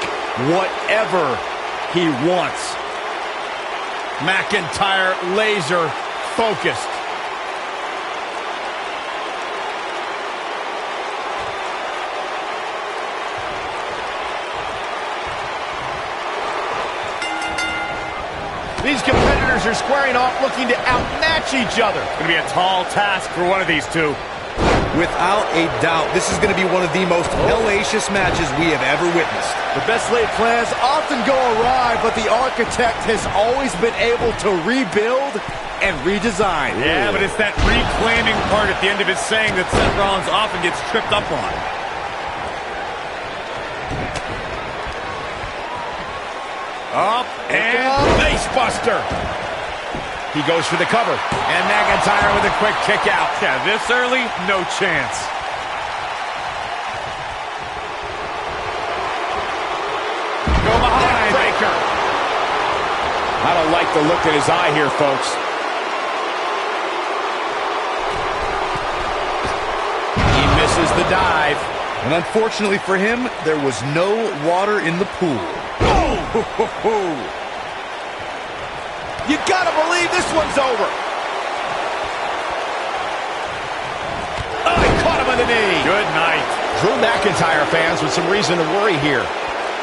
whatever he wants. McIntyre laser focused. These competitors are squaring off, looking to outmatch each other. It's going to be a tall task for one of these two. Without a doubt, this is going to be one of the most hellacious matches we have ever witnessed. The best laid plans often go awry, but the architect has always been able to rebuild and redesign. Yeah, but it's that reclaiming part at the end of his saying that Seth Rollins often gets tripped up on. Up and face buster. He goes for the cover. And McIntyre with a quick kick out. Yeah, this early, no chance. Go behind. Breaker. I don't like the look in his eye here, folks. He misses the dive. And unfortunately for him, there was no water in the pool. Oh! You gotta believe this one's over. Oh, he caught him on the knee. Good night. Drew McIntyre fans with some reason to worry here.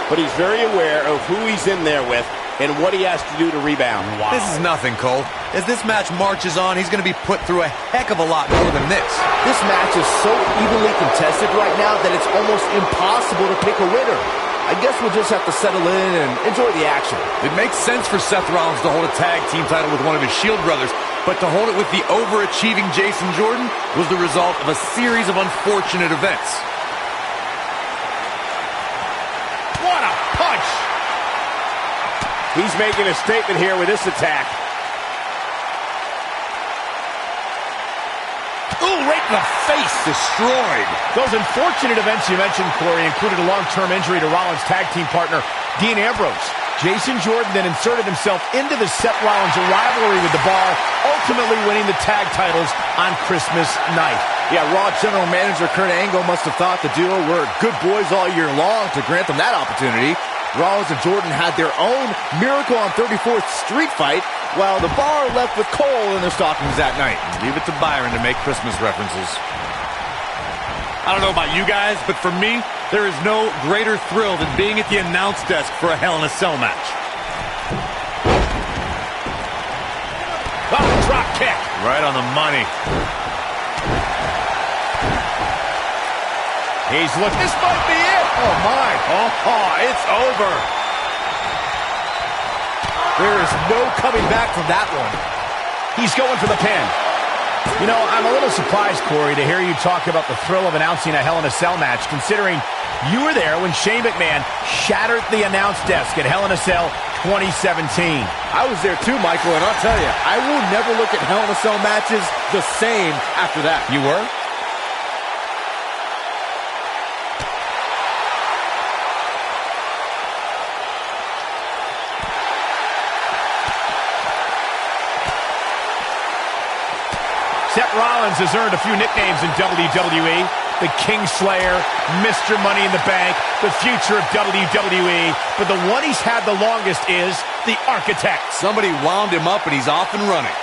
But he's very aware of who he's in there with and what he has to do to rebound. Wow. This is nothing, Cole. As this match marches on, he's going to be put through a heck of a lot more than this. This match is so evenly contested right now that it's almost impossible to pick a winner. I guess we'll just have to settle in and enjoy the action. It makes sense for Seth Rollins to hold a tag team title with one of his Shield brothers, but to hold it with the overachieving Jason Jordan was the result of a series of unfortunate events. What a punch! He's making a statement here with this attack. Ooh, right in the face. Destroyed. Those unfortunate events you mentioned, Corey, included a long-term injury to Rollins' tag team partner, Dean Ambrose. Jason Jordan then inserted himself into the Seth Rollins rivalry with the Bar, ultimately winning the tag titles on Christmas night. Yeah, Raw General Manager Kurt Angle must have thought the duo were good boys all year long to grant them that opportunity. Rollins and Jordan had their own Miracle on 34th Street fight, while the Bar left with Cole in their stockings that night. Leave it to Byron to make Christmas references. I don't know about you guys, but for me, there is no greater thrill than being at the announce desk for a Hell in a Cell match. Oh, drop kick. Right on the money. He's looking. This might be it. Oh, my. Oh, it's over. There is no coming back from that one. He's going for the pin. You know, I'm a little surprised, Corey, to hear you talk about the thrill of announcing a Hell in a Cell match, considering you were there when Shane McMahon shattered the announce desk at Hell in a Cell 2017. I was there too, Michael, and I'll tell you, I will never look at Hell in a Cell matches the same after that. You were? Seth Rollins has earned a few nicknames in WWE. The Kingslayer, Mr. Money in the Bank, the future of WWE. But the one he's had the longest is the Architect. Somebody wound him up and he's off and running.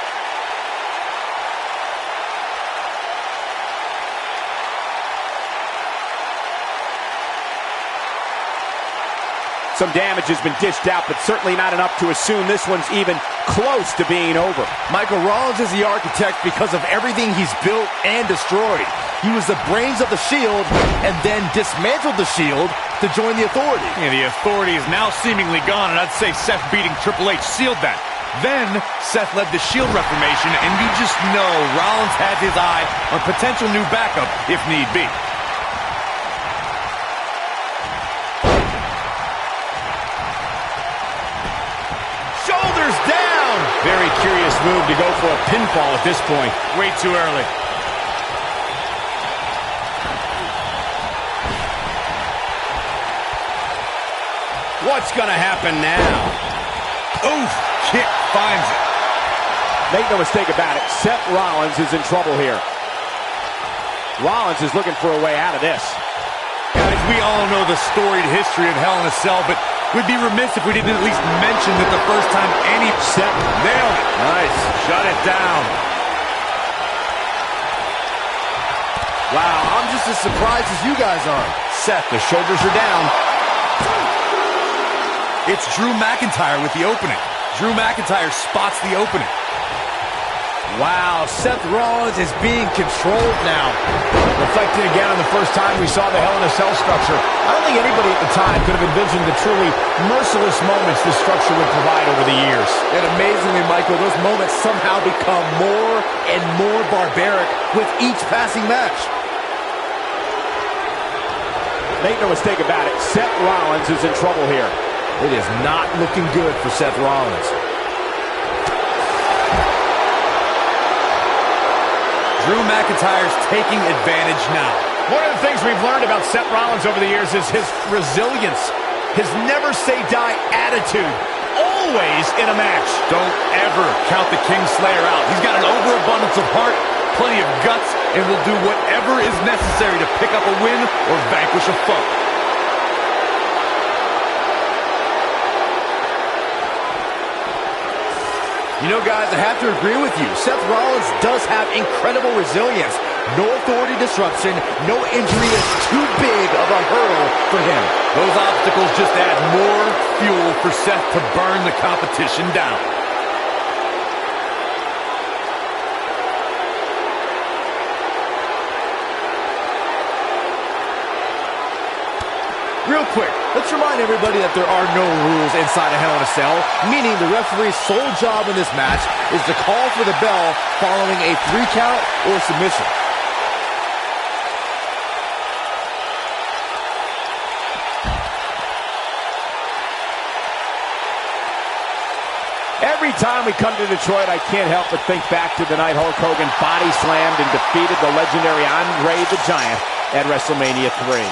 Some damage has been dished out, but certainly not enough to assume this one's even close to being over. Michael Rollins is the Architect because of everything he's built and destroyed. He was the brains of the Shield and then dismantled the Shield to join the Authority. Yeah, the Authority is now seemingly gone, and I'd say Seth beating Triple H sealed that. Then Seth led the Shield Reformation, and you just know Rollins had his eye on potential new backup if need be. Shoulders down! Very curious move to go for a pinfall at this point. Way too early. What's gonna happen now? Oof! Kick finds it. Make no mistake about it, Seth Rollins is in trouble here. Rollins is looking for a way out of this. Guys, we all know the storied history of Hell in a Cell, but we'd be remiss if we didn't at least mention that the first time any Seth nailed it. Nice. Shut it down. Wow, I'm just as surprised as you guys are. Seth, the shoulders are down. It's Drew McIntyre with the opening. Drew McIntyre spots the opening. Wow, Seth Rollins is being controlled now. Reflecting again on the first time we saw the Hell in a Cell structure, I don't think anybody at the time could have envisioned the truly merciless moments this structure would provide over the years. And amazingly, Michael, those moments somehow become more and more barbaric with each passing match. Make no mistake about it, Seth Rollins is in trouble here. It is not looking good for Seth Rollins. Drew McIntyre's taking advantage now. One of the things we've learned about Seth Rollins over the years is his resilience, his never-say-die attitude, always in a match. Don't ever count the Kingslayer out. He's got an overabundance of heart, plenty of guts, and will do whatever is necessary to pick up a win or vanquish a foe. You know, guys, I have to agree with you. Seth Rollins does have incredible resilience. No authority disruption, no injury is too big of a hurdle for him. Those obstacles just add more fuel for Seth to burn the competition down. Real quick, let's remind everybody that there are no rules inside a Hell in a Cell, meaning the referee's sole job in this match is to call for the bell following a 3 count or submission. Every time we come to Detroit, I can't help but think back to the night Hulk Hogan body slammed and defeated the legendary Andre the Giant at WrestleMania 3.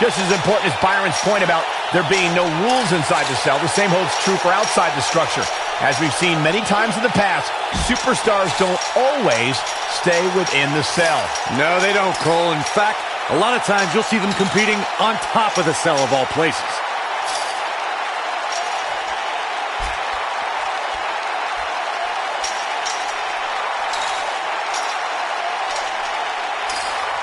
Just as important as Byron's point about there being no rules inside the cell, the same holds true for outside the structure. As we've seen many times in the past, superstars don't always stay within the cell. No, they don't, Cole. In fact, a lot of times you'll see them competing on top of the cell of all places.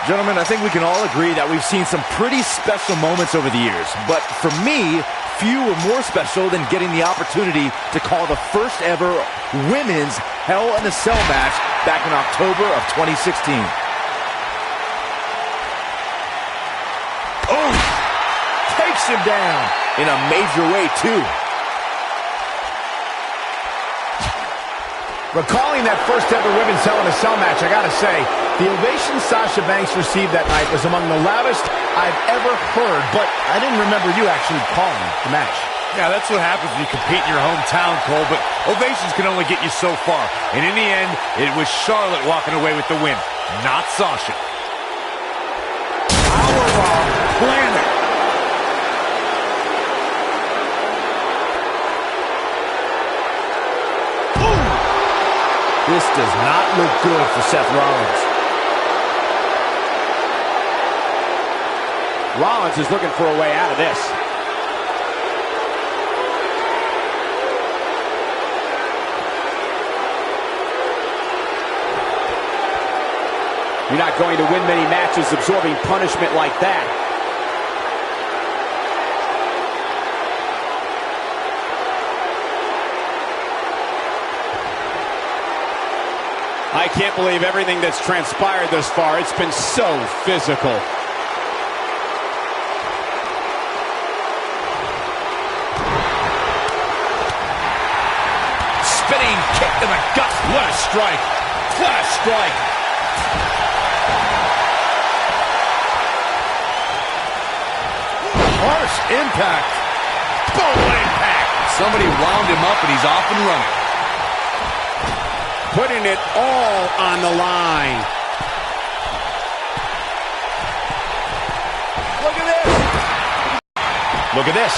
Gentlemen, I think we can all agree that we've seen some pretty special moments over the years. But for me, few were more special than getting the opportunity to call the first ever women's Hell in a Cell match back in October of 2016. Oh! Takes him down in a major way, too. Recalling that first ever Women's Hell in a Cell match, I gotta say, the ovation Sasha Banks received that night was among the loudest I've ever heard, but I didn't remember you actually calling the match. Yeah, that's what happens when you compete in your hometown, Cole, but ovations can only get you so far. And in the end, it was Charlotte walking away with the win, not Sasha. Powerbomb planted. This does not look good for Seth Rollins. Rollins is looking for a way out of this. You're not going to win many matches absorbing punishment like that. I can't believe everything that's transpired thus far. It's been so physical. Spinning kick to the gut. What a strike. What a strike. Harsh impact. Boom impact. Somebody wound him up and he's off and running. Putting it all on the line. Look at this. Look at this.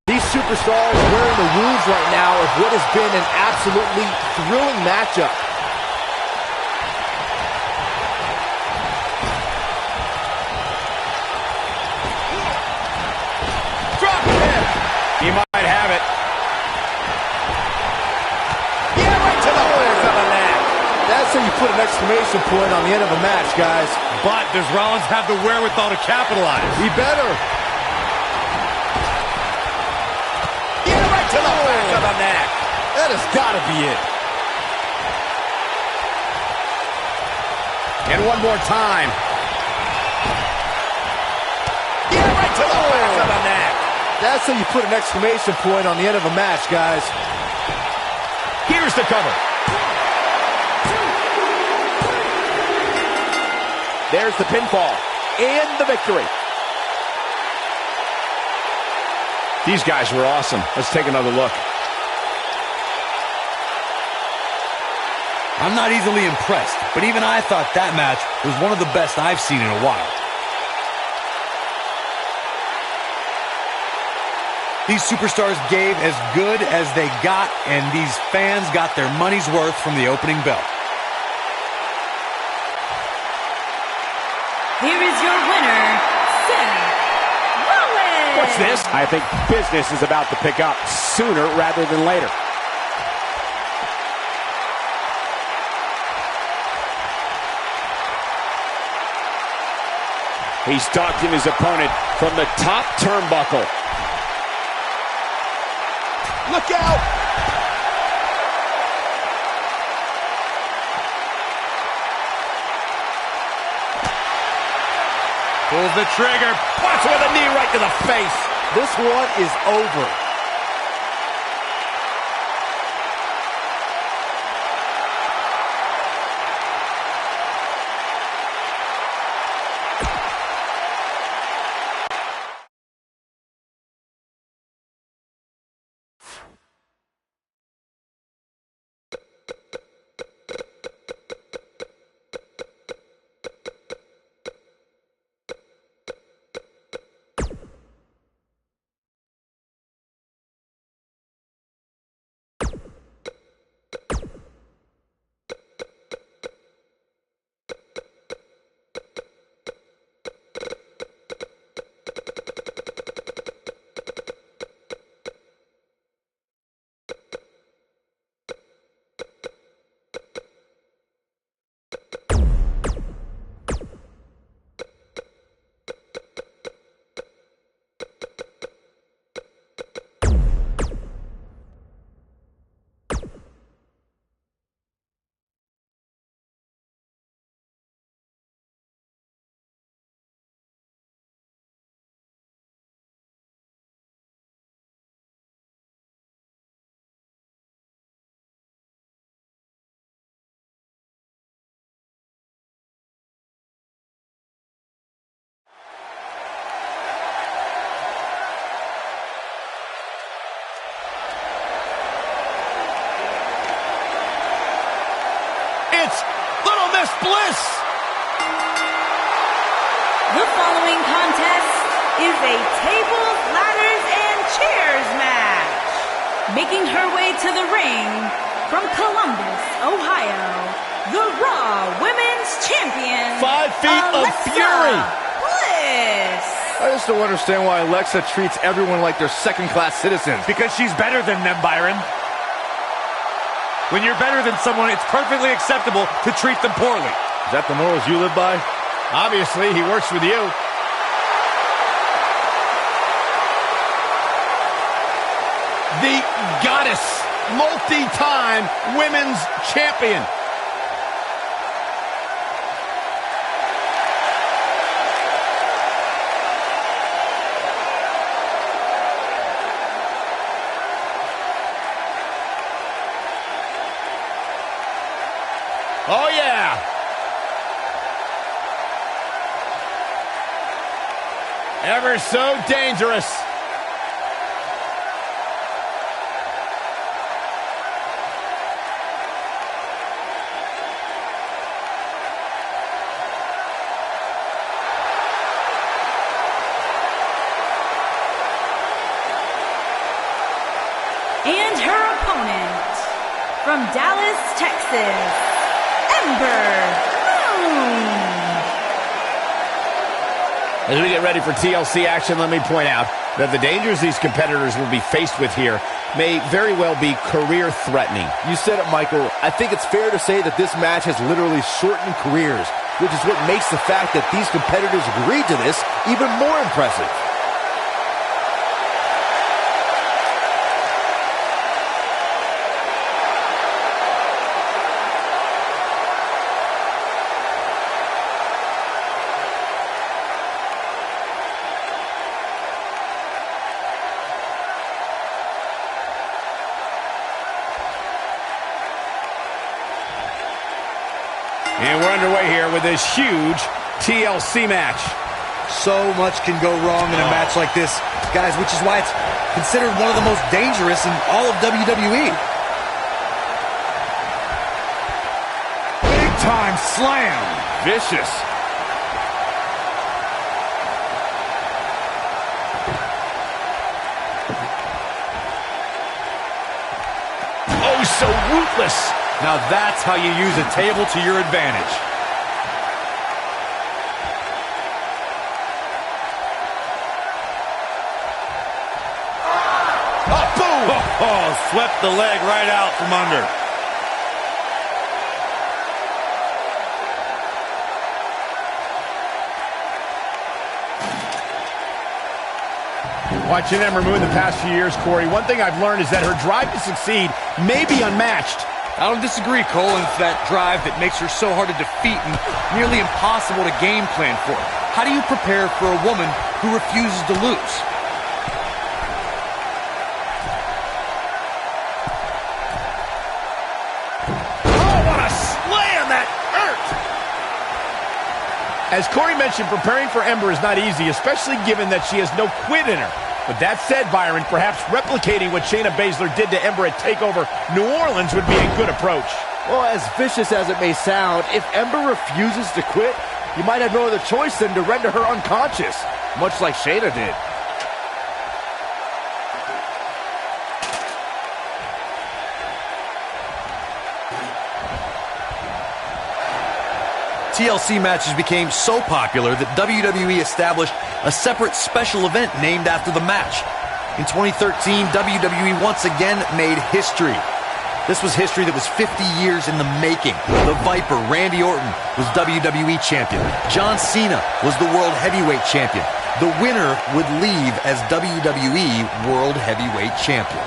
These superstars are wearing the wounds right now of what has been an absolutely thrilling matchup. Drop kick. He might have it. Yeah, right to the horns of the neck. That's how you put an exclamation point on the end of a match, guys. But does Rollins have the wherewithal to capitalize? He better. Yeah, right to the horns of the neck. That has got to be it. And one more time. Yeah, right to the horns of the neck. That's how you put an exclamation point on the end of a match, guys. Here's the cover. There's the pinfall and the victory. These guys were awesome. Let's take another look. I'm not easily impressed, but even I thought that match was one of the best I've seen in a while. These superstars gave as good as they got, and these fans got their money's worth from the opening bell. Here is your winner, Seth Rollins. What's this? I think business is about to pick up sooner rather than later. He's stalking his opponent from the top turnbuckle. Look out! Pulls the trigger. Watch with a knee right to the face. This one is over. Bliss. The following contest is a tables, ladders, and chairs match. Making her way to the ring from Columbus, Ohio, the Raw Women's Champion, 5 feet of Alexa fury. Bliss. I just don't understand why Alexa treats everyone like they're second-class citizens. Because she's better than them, Byron. When you're better than someone, it's perfectly acceptable to treat them poorly. Is that the morals you live by? Obviously, he works with you. The goddess, multi-time women's champion. Oh, yeah. Ever so dangerous. And her opponent from Dallas, Texas, Moon. As we get ready for TLC action, let me point out that the dangers these competitors will be faced with here may very well be career-threatening. You said it, Michael. I think it's fair to say that this match has literally shortened careers, which is what makes the fact that these competitors agreed to this even more impressive. And we're underway here with this huge TLC match. So much can go wrong in a match like this, guys, which is why it's considered one of the most dangerous in all of WWE. Big time slam. Vicious. Oh, so ruthless. Now that's how you use a table to your advantage. Oh, boom! Oh, swept the leg right out from under. Watching Ember Moon the past few years, Corey, one thing I've learned is that her drive to succeed may be unmatched. I don't disagree, Cole, and it's that drive that makes her so hard to defeat and nearly impossible to game plan for. How do you prepare for a woman who refuses to lose? Oh, what a slam! That hurt! As Corey mentioned, preparing for Ember is not easy, especially given that she has no quit in her. But that said, Byron, perhaps replicating what Shayna Baszler did to Ember at TakeOver New Orleans would be a good approach. Well, as vicious as it may sound, if Ember refuses to quit, you might have no other choice than to render her unconscious, much like Shayna did. TLC matches became so popular that WWE established a separate special event named after the match. In 2013, WWE once again made history. This was history that was 50 years in the making. The Viper, Randy Orton, was WWE Champion. John Cena was the World Heavyweight Champion. The winner would leave as WWE World Heavyweight Champion.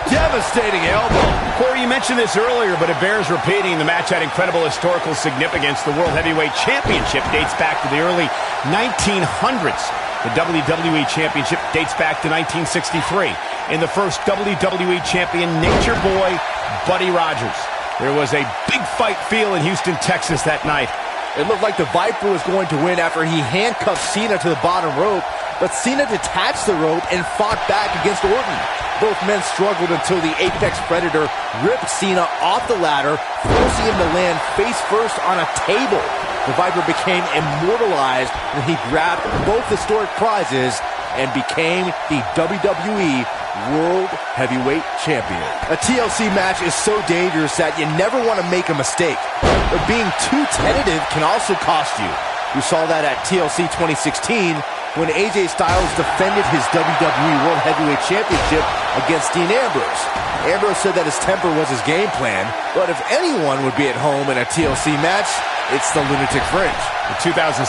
Devastating elbow. Corey, you mentioned this earlier, but it bears repeating. The match had incredible historical significance. The World Heavyweight Championship dates back to the early 1900s. The WWE Championship dates back to 1963. And the first WWE Champion, Nature Boy, Buddy Rogers. There was a big fight feel in Houston, Texas that night. It looked like the Viper was going to win after he handcuffed Cena to the bottom rope. but Cena detached the rope and fought back against Orton. Both men struggled until the Apex Predator ripped Cena off the ladder, forcing him to land face first on a table. The Viper became immortalized when he grabbed both historic prizes and became the WWE World Heavyweight Champion. A TLC match is so dangerous that you never want to make a mistake, but being too tentative can also cost you. We saw that at TLC 2016 when AJ Styles defended his WWE World Heavyweight Championship against Dean Ambrose. Ambrose said that his temper was his game plan, but if anyone would be at home in a TLC match, it's the Lunatic Fringe. The 2016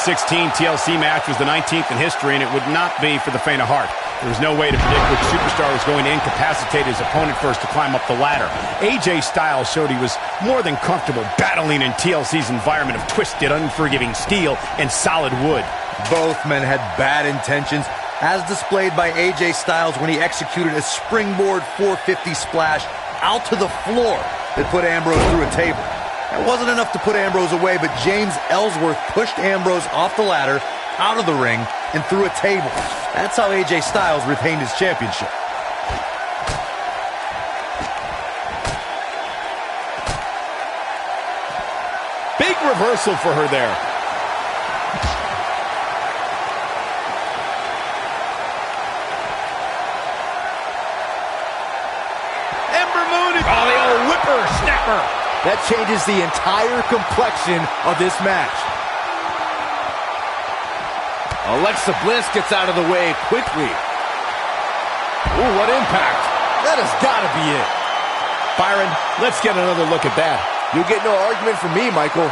TLC match was the 19th in history, and it would not be for the faint of heart. There was no way to predict which superstar was going to incapacitate his opponent first to climb up the ladder. AJ Styles showed he was more than comfortable battling in TLC's environment of twisted, unforgiving steel and solid wood. Both men had bad intentions, as displayed by AJ Styles when he executed a springboard 450 splash out to the floor that put Ambrose through a table. That wasn't enough to put Ambrose away, but James Ellsworth pushed Ambrose off the ladder, out of the ring, and through a table. That's how AJ Styles retained his championship. Big reversal for her there. Oh, the old whipper-snapper. That changes the entire complexion of this match. Alexa Bliss gets out of the way quickly. Ooh, what impact. That has got to be it. Byron, let's get another look at that. You'll get no argument from me, Michael.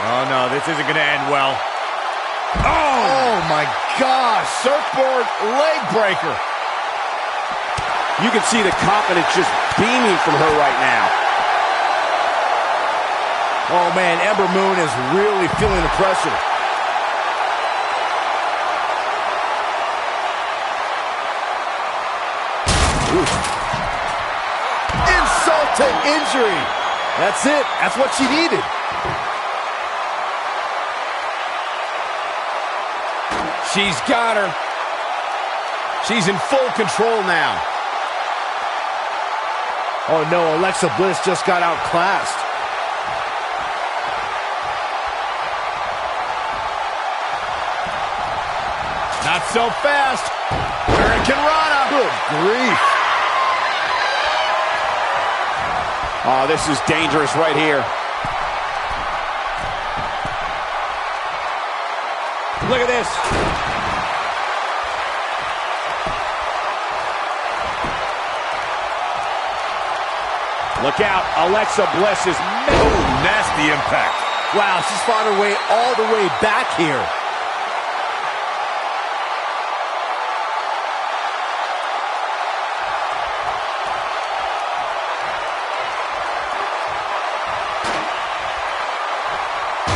Oh, no, this isn't going to end well. Oh, my gosh. Surfboard leg breaker. You can see the confidence just beaming from her right now. Oh, man, Ember Moon is really feeling the pressure. Oof. Insult to injury. That's it. That's what she needed. She's got her. She's in full control now. Oh, no, Alexa Bliss just got outclassed. Not so fast. Hurricane Rana. Good grief. Oh, this is dangerous right here. Look at this. Look out, Alexa Bliss is... Oh, nasty impact. Wow, she's fought her way all the way back here.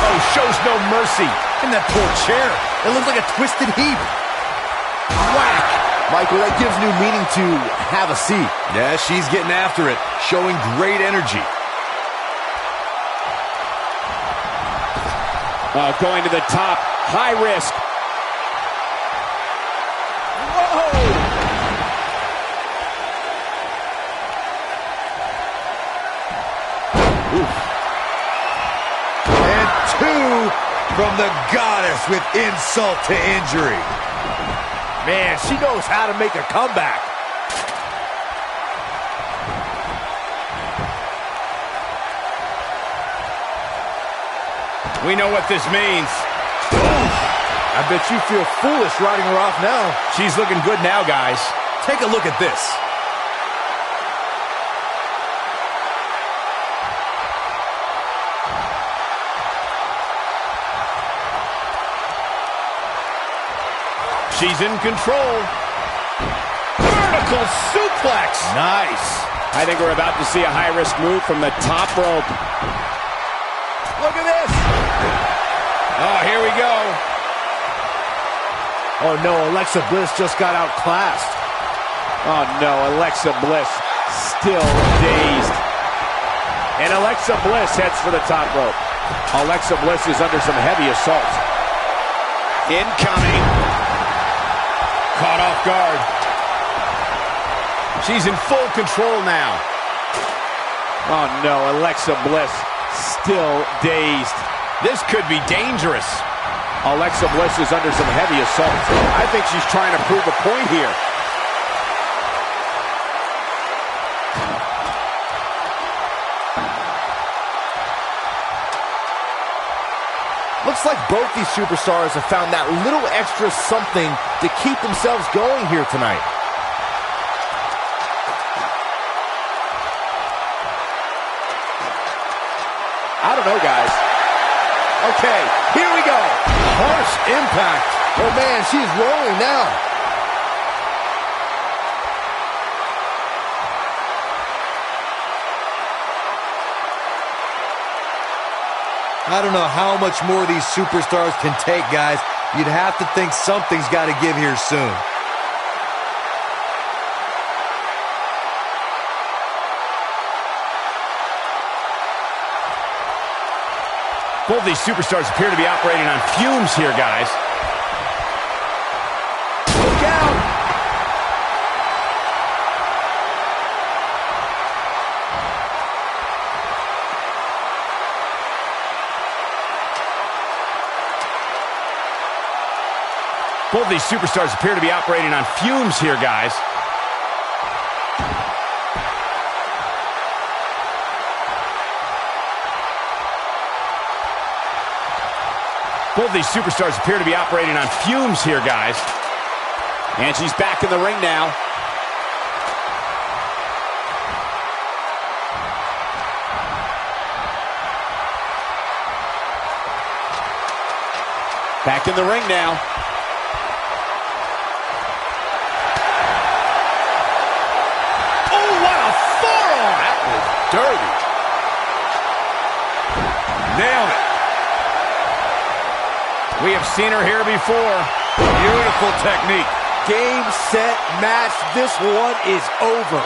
Oh, shows no mercy. And that poor chair. It looks like a twisted heap. Whack. Michael, that gives new meaning to have a seat. Yeah, she's getting after it, showing great energy. Going to the top, high risk. Whoa! Oof. And two from the goddess with insult to injury. Man, she knows how to make a comeback. We know what this means. I bet you feel foolish riding her off now. She's looking good now, guys. Take a look at this. She's in control. Vertical suplex. Nice. I think we're about to see a high-risk move from the top rope. Look at this. Oh, here we go. Oh no, Alexa Bliss just got outclassed. Oh no, Alexa Bliss still dazed. And Alexa Bliss heads for the top rope. Alexa Bliss is under some heavy assault. Incoming. Caught off guard. She's in full control now. Oh no, Alexa Bliss still dazed. This could be dangerous. Alexa Bliss is under some heavy assault. I think she's trying to prove a point here. Looks like both these superstars have found that little extra something to keep themselves going here tonight. I don't know, guys. Okay, here we go. Harsh impact. Oh man, she's rolling now. I don't know how much more these superstars can take, guys. You'd have to think something's got to give here soon. Both these superstars appear to be operating on fumes here, guys. Look out! Both these superstars appear to be operating on fumes here, guys. Both these superstars appear to be operating on fumes here, guys. And she's back in the ring now. Back in the ring now. Oh, what a forearm! That was dirty. Nailed it. We have seen her here before. Beautiful technique. Game, set, match. This one is over.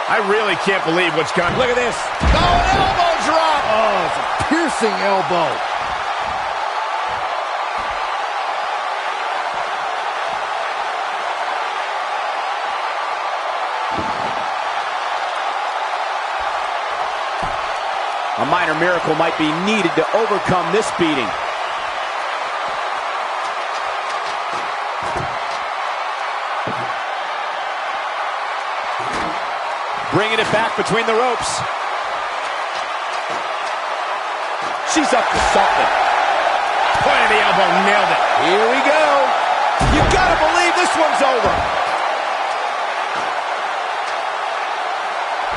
I really can't believe what's gone. Look at this. Oh, an elbow drop. Oh, it's a piercing elbow. A minor miracle might be needed to overcome this beating. Bringing it back between the ropes. She's up to something. Point of the elbow, nailed it. Here we go. You gotta believe this one's over.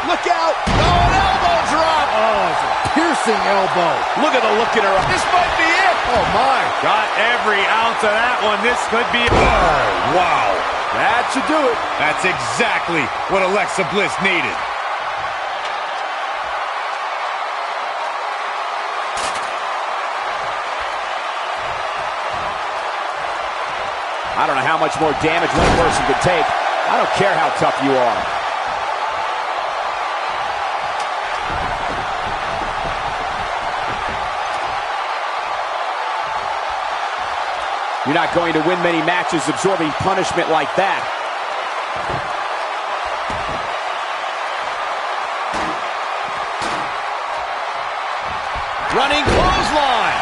Look out. Oh, an elbow drop. Oh, it's a piercing elbow. Look at the look in her eye. This might be it. Oh, my. Got every ounce of that one. This could be... Oh, wow. That should do it. That's exactly what Alexa Bliss needed. I don't know how much more damage one person could take. I don't care how tough you are. You're not going to win many matches absorbing punishment like that. Running clothesline.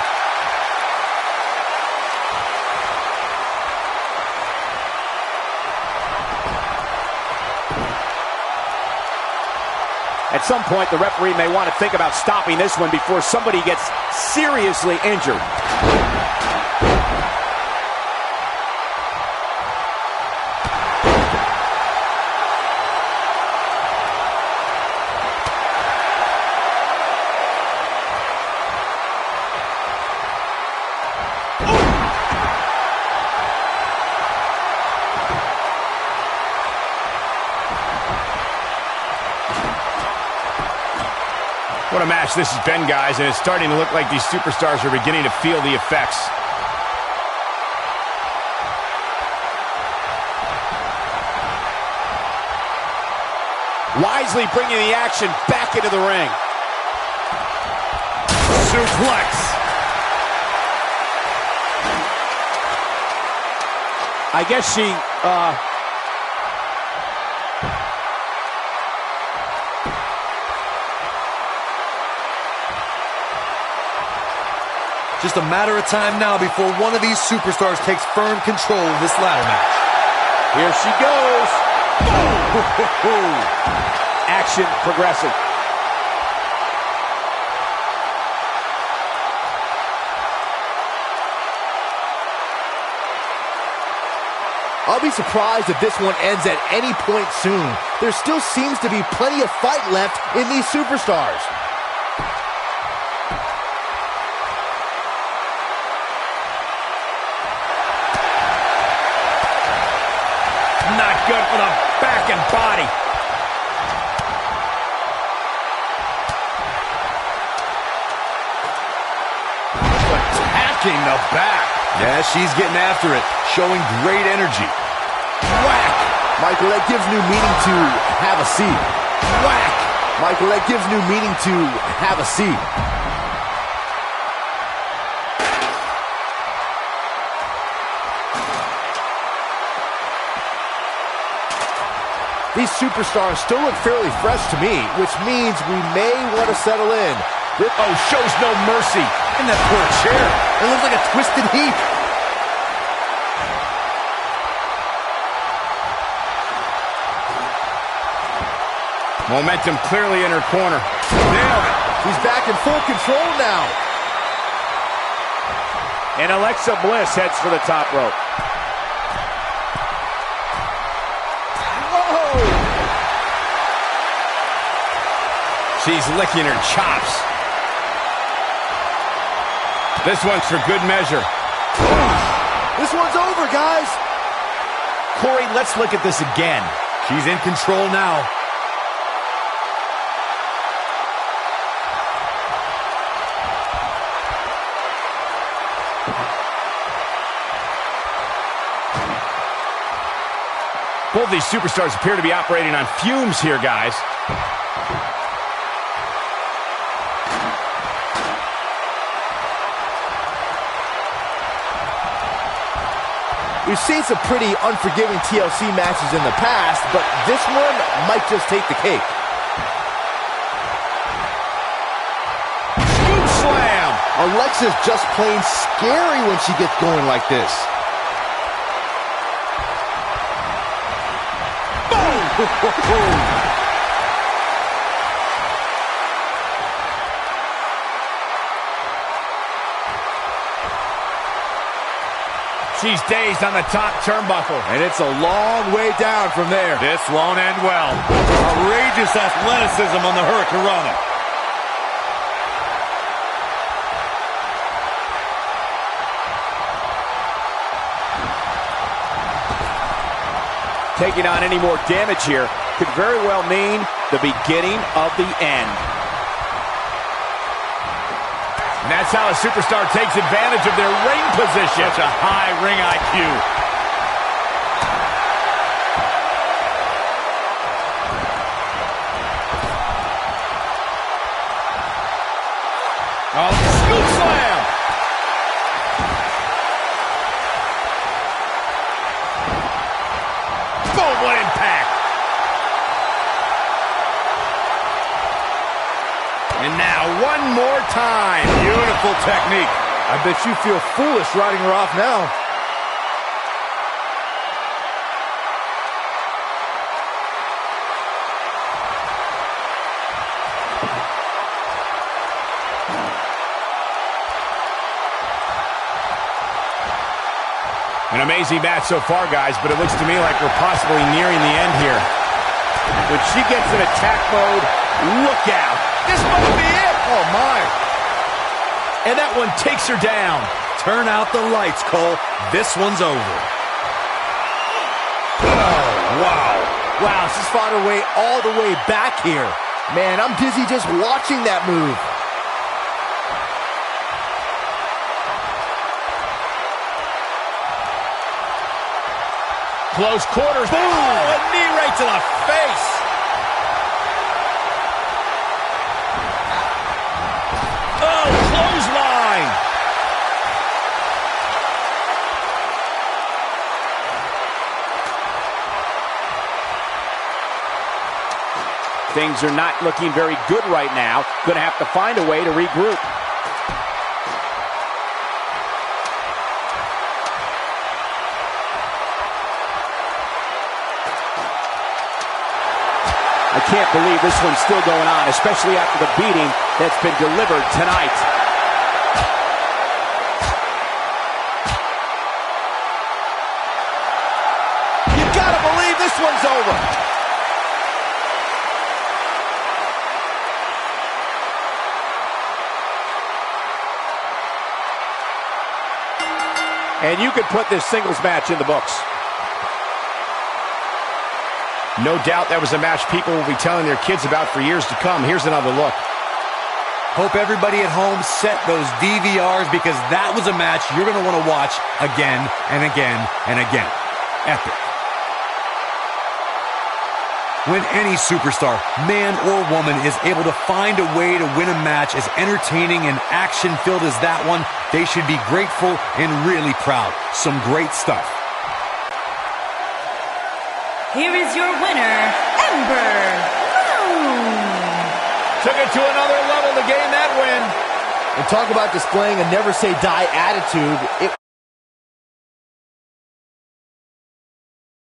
At some point, the referee may want to think about stopping this one before somebody gets seriously injured. What a match this has been, guys, and it's starting to look like these superstars are beginning to feel the effects. Wisely bringing the action back into the ring. Suplex. I guess she, Just a matter of time now before one of these superstars takes firm control of this ladder match. Here she goes. Action progressing. I'll be surprised if this one ends at any point soon. There still seems to be plenty of fight left in these superstars. Not good for the back and body. Attacking the back. Yeah, she's getting after it, showing great energy. Whack! Michael, that gives new meaning to have a seat. Whack! Michael, that gives new meaning to have a seat. These superstars still look fairly fresh to me, which means we may want to settle in. Oh, shows no mercy. And that poor chair. It looks like a twisted heap. Momentum clearly in her corner. Nailed it. She's back in full control now. And Alexa Bliss heads for the top rope. Whoa! She's licking her chops. This one's for good measure. This one's over, guys. Corey, let's look at this again. She's in control now. Both these superstars appear to be operating on fumes here, guys. We've seen some pretty unforgiving TLC matches in the past, but this one might just take the cake. Scoop slam! Alexa's just plain scary when she gets going like this. Boom! She's dazed on the top turnbuckle. And it's a long way down from there. This won't end well. Outrageous athleticism on the Hurricanrana. Taking on any more damage here could very well mean the beginning of the end. And that's how a superstar takes advantage of their ring position. Such a high ring IQ. Oh, scoop slam! Boom, what impact! And now one more time. Beautiful technique. I bet you feel foolish riding her off now. An amazing match so far, guys, but it looks to me like we're possibly nearing the end here. When she gets in attack mode, look out. This might be it! Oh, my. And that one takes her down. Turn out the lights, Cole. This one's over. Oh, wow. Wow, she's fought her way all the way back here. Man, I'm dizzy just watching that move. Close quarters. Boom! Oh, a knee right to the face. Oh, clothesline. Things are not looking very good right now. Going to have to find a way to regroup. I can't believe this one's still going on, especially after the beating that's been delivered tonight. You gotta believe this one's over. And you could put this singles match in the books. No doubt that was a match people will be telling their kids about for years to come. Here's another look. Hope everybody at home set those DVRs, because that was a match you're going to want to watch again and again and again. Epic. When any superstar, man or woman, is able to find a way to win a match as entertaining and action-filled as that one, they should be grateful and really proud. Some great stuff. Here is your winner, Ember Moon. Took it to another level to gain that win. And talk about displaying a never-say-die attitude.